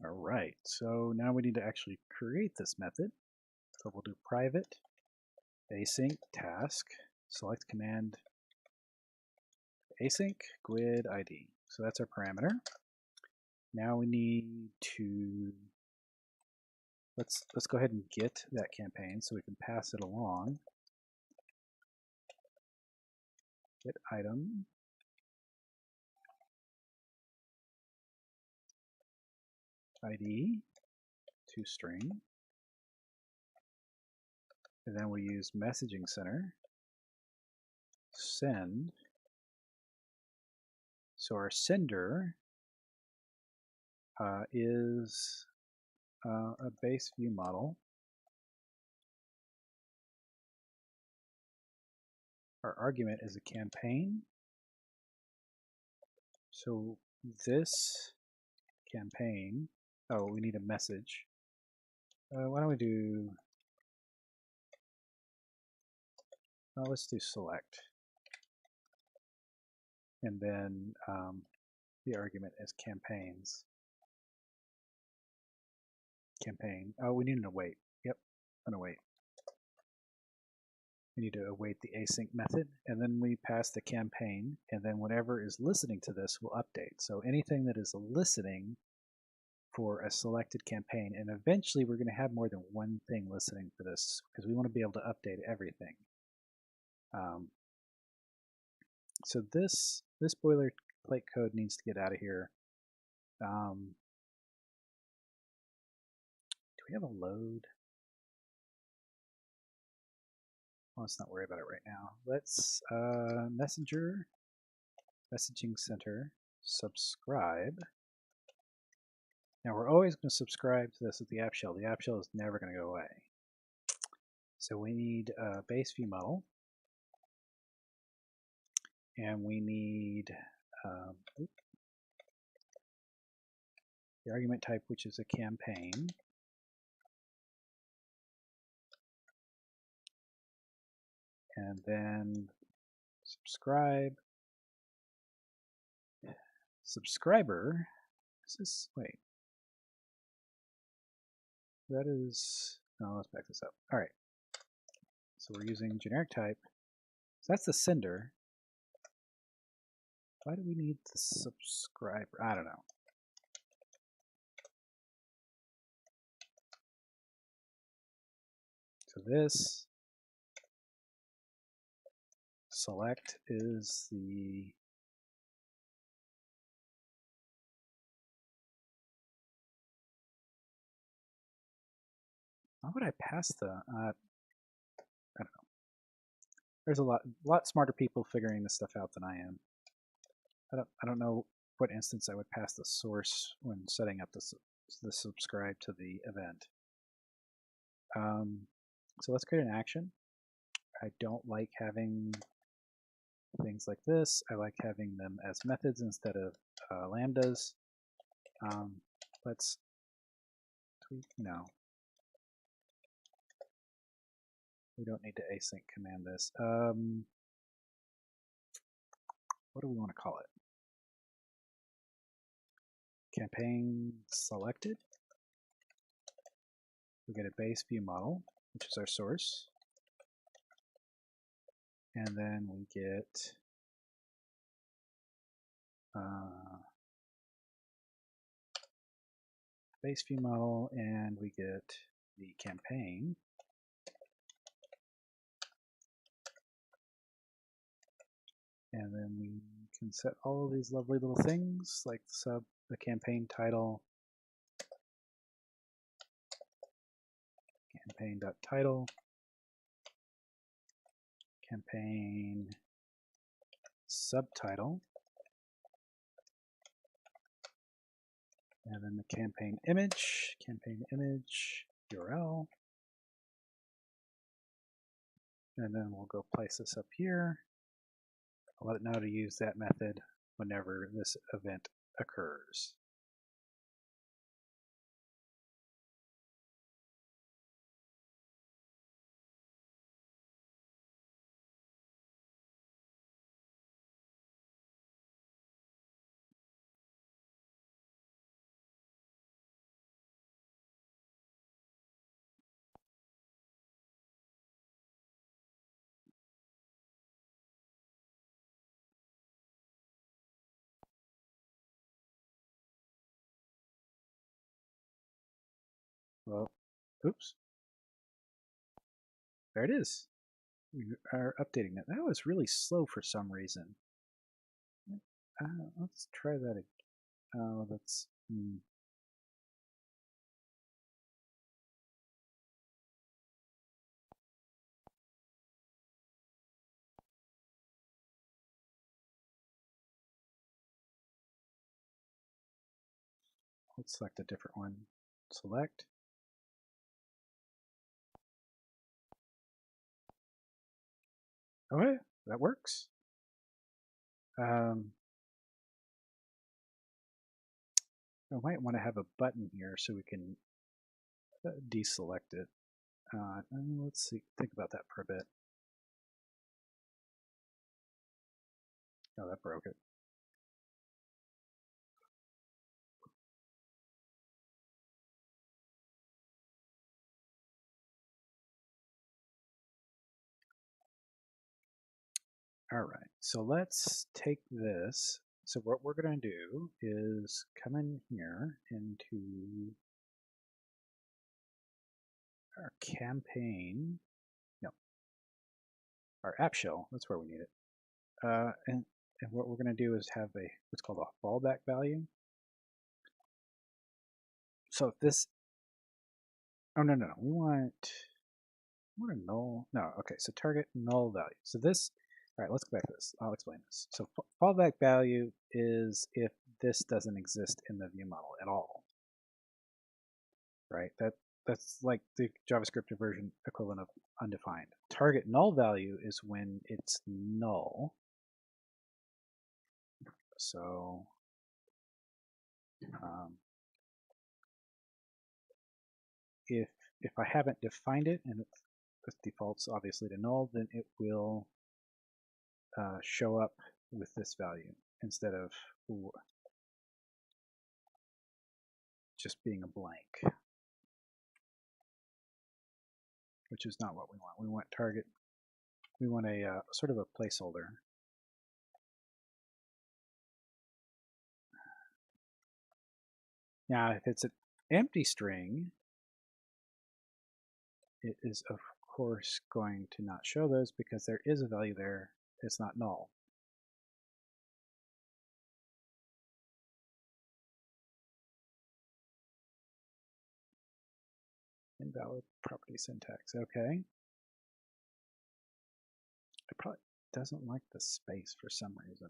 A: All right, so now we need to actually create this method. So we'll do private async task, select command async GUID ID. So that's our parameter. Now we need to let's go ahead and get that campaign so we can pass it along. Get item ID to string, and then we use messaging center send. So our sender is a base view model. Our argument is a campaign. So this campaign, oh, we need a message. Why don't we do, let's do select. And then the argument is campaigns. Campaign. Oh, we need an await. Yep, an await. We need to await the async method, and then we pass the campaign, and then whatever is listening to this will update. So anything that is listening for a selected campaign, and eventually we're going to have more than one thing listening for this because we want to be able to update everything. So this boilerplate code needs to get out of here. Do we have a load? Well, let's not worry about it right now. Let's messaging center, subscribe. Now we're always going to subscribe to this with the app shell. The app shell is never going to go away. So we need a base view model, and we need the argument type, which is a campaign. And then subscriber, is this, wait. That is, no, let's back this up. All right. So we're using generic type. So that's the sender. Why do we need the subscriber? I don't know. So this select is the how would I pass the I don't know. There's a lot smarter people figuring this stuff out than I am. I don't know what instance I would pass the source when setting up the subscribe to the event. So let's create an action. I don't like having things like this. I like having them as methods instead of lambdas. Let's tweak. No, we don't need to async command this. What do we want to call it? Campaign selected. We get a base view model, which is our source. And then we get base view model, and we get the campaign. And then we can set all of these lovely little things like the campaign title, campaign.title, campaign subtitle, and then the campaign image URL, and then we'll go place this up here. I'll let it know to use that method whenever this event occurs. Well, oops. There it is. We are updating that. That was really slow for some reason. Let's try that again. Oh, that's... Let's select a different one. Select. Okay, that works. I might want to have a button here so we can deselect it. Let's see. Think about that for a bit. Oh, that broke it. All right, so let's take this. So what we're going to do is come in here into our campaign, no, our app shell. That's where we need it. And what we're going to do is have a what's called a fallback value. So if this, oh no, we want a null. No, okay. So target null value. So this, all right. Let's go back to this. I'll explain this. So fallback value is if this doesn't exist in the view model at all, right? That's like the JavaScript version equivalent of undefined. Target null value is when it's null. So if I haven't defined it and it defaults obviously to null, then it will show up with this value instead of just being a blank, which is not what we want. We want target. We want a sort of a placeholder. Now, if it's an empty string, it is of course going to not show those because there is a value there. It's not null. Invalid property syntax. Okay. It probably doesn't like the space for some reason.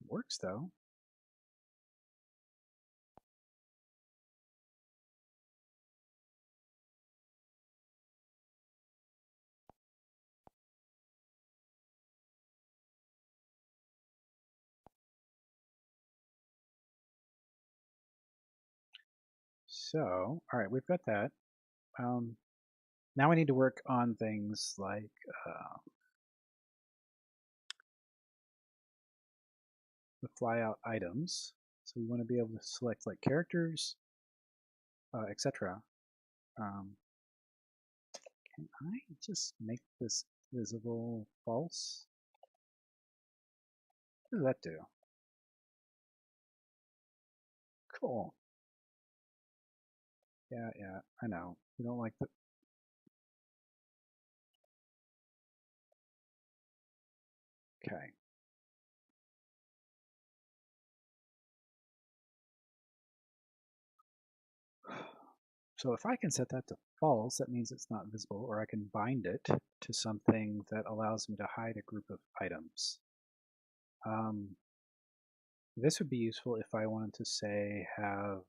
A: It works though. So, all right, we've got that. Now we need to work on things like the flyout items. So we want to be able to select like characters, etc. Can I just make this visible false? What does that do? Cool. Yeah, I know. You don't like the... Okay. So if I can set that to false, that means it's not visible, or I can bind it to something that allows me to hide a group of items. This would be useful if I wanted to say have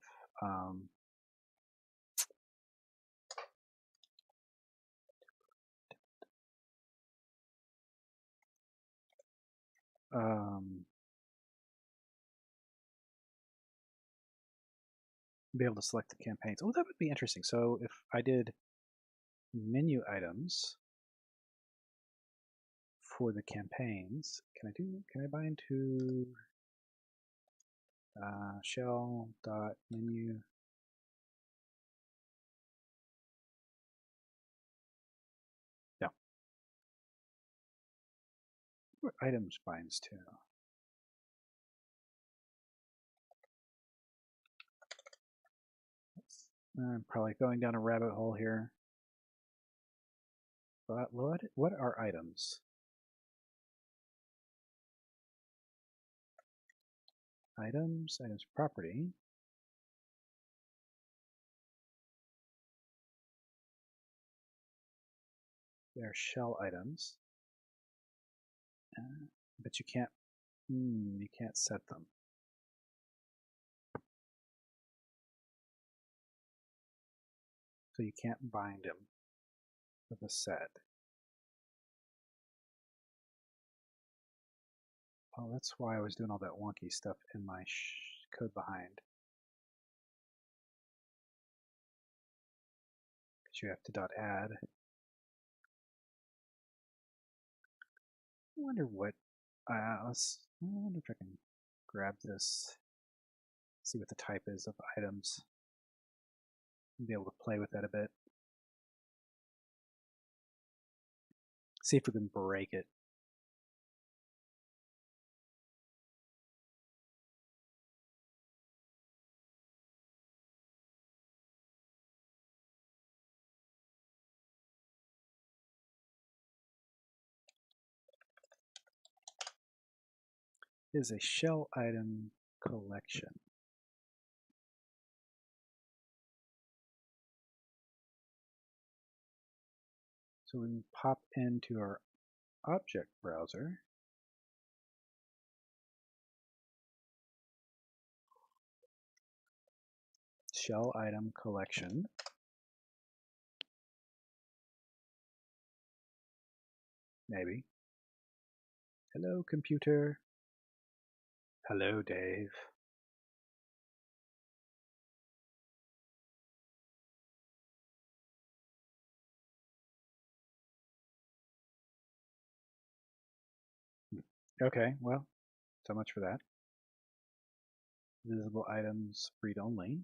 A: be able to select the campaigns. Oh, that would be interesting. So if I did menu items for the campaigns, can I bind to shell dot menu? No. What items binds to? I'm probably going down a rabbit hole here. But what are items? Items property. They're shell items, but you can't set them. So you can't bind them with a set. Oh, that's why I was doing all that wonky stuff in my code behind. Because you have to .add. I wonder what. I wonder if I can grab this, see what the type is of items, and be able to play with that a bit. See if we can break it. Is a shell item collection. So we can pop into our object browser. Shell item collection. Maybe. Hello, computer. Hello, Dave. Okay, well, so much for that. Visible items, read only.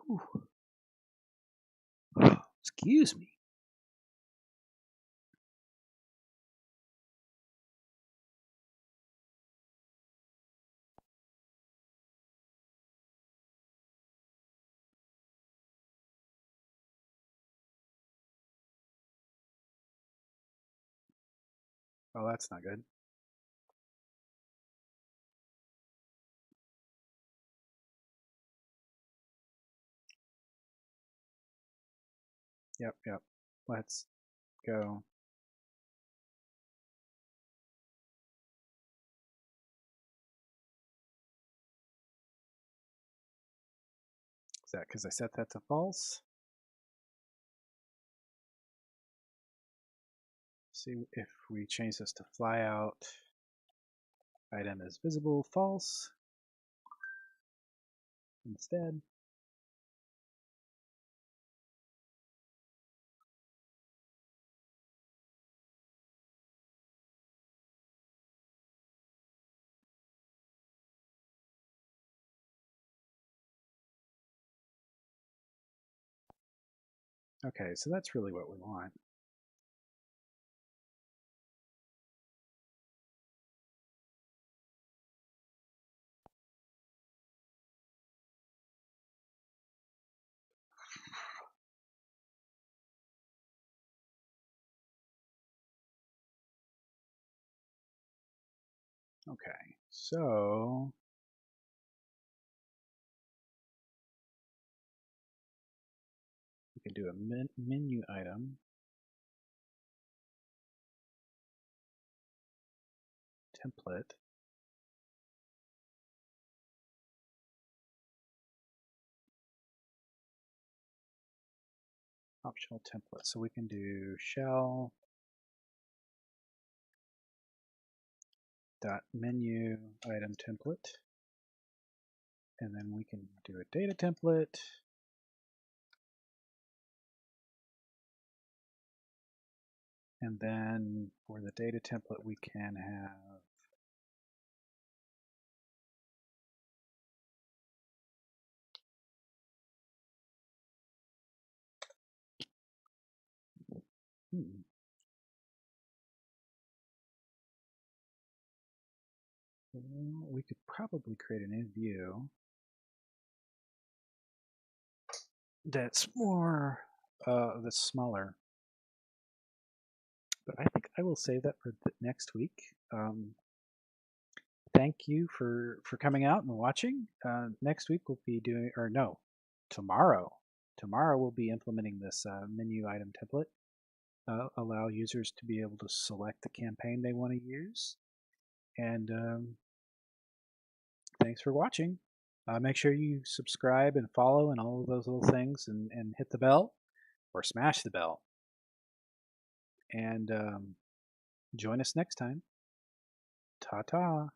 A: Whew. Excuse me. Oh, that's not good. Yep. Let's go. Is that because I set that to false? See if we change this to fly out. Item is visible, false. Instead. Okay, so that's really what we want. Okay, so we can do a menu item template. Optional template. So we can do shell dot menu item template, and then we can do a data template. And then for the data template, we can have we could probably create a new view that's more that's smaller. But I think I will save that for next week. Thank you for coming out and watching. Next week we'll be doing, or no, tomorrow. Tomorrow we'll be implementing this menu item template. Allow users to be able to select the campaign they want to use. And thanks for watching. Make sure you subscribe and follow and all of those little things, and hit the bell or smash the bell. And join us next time. Ta-ta.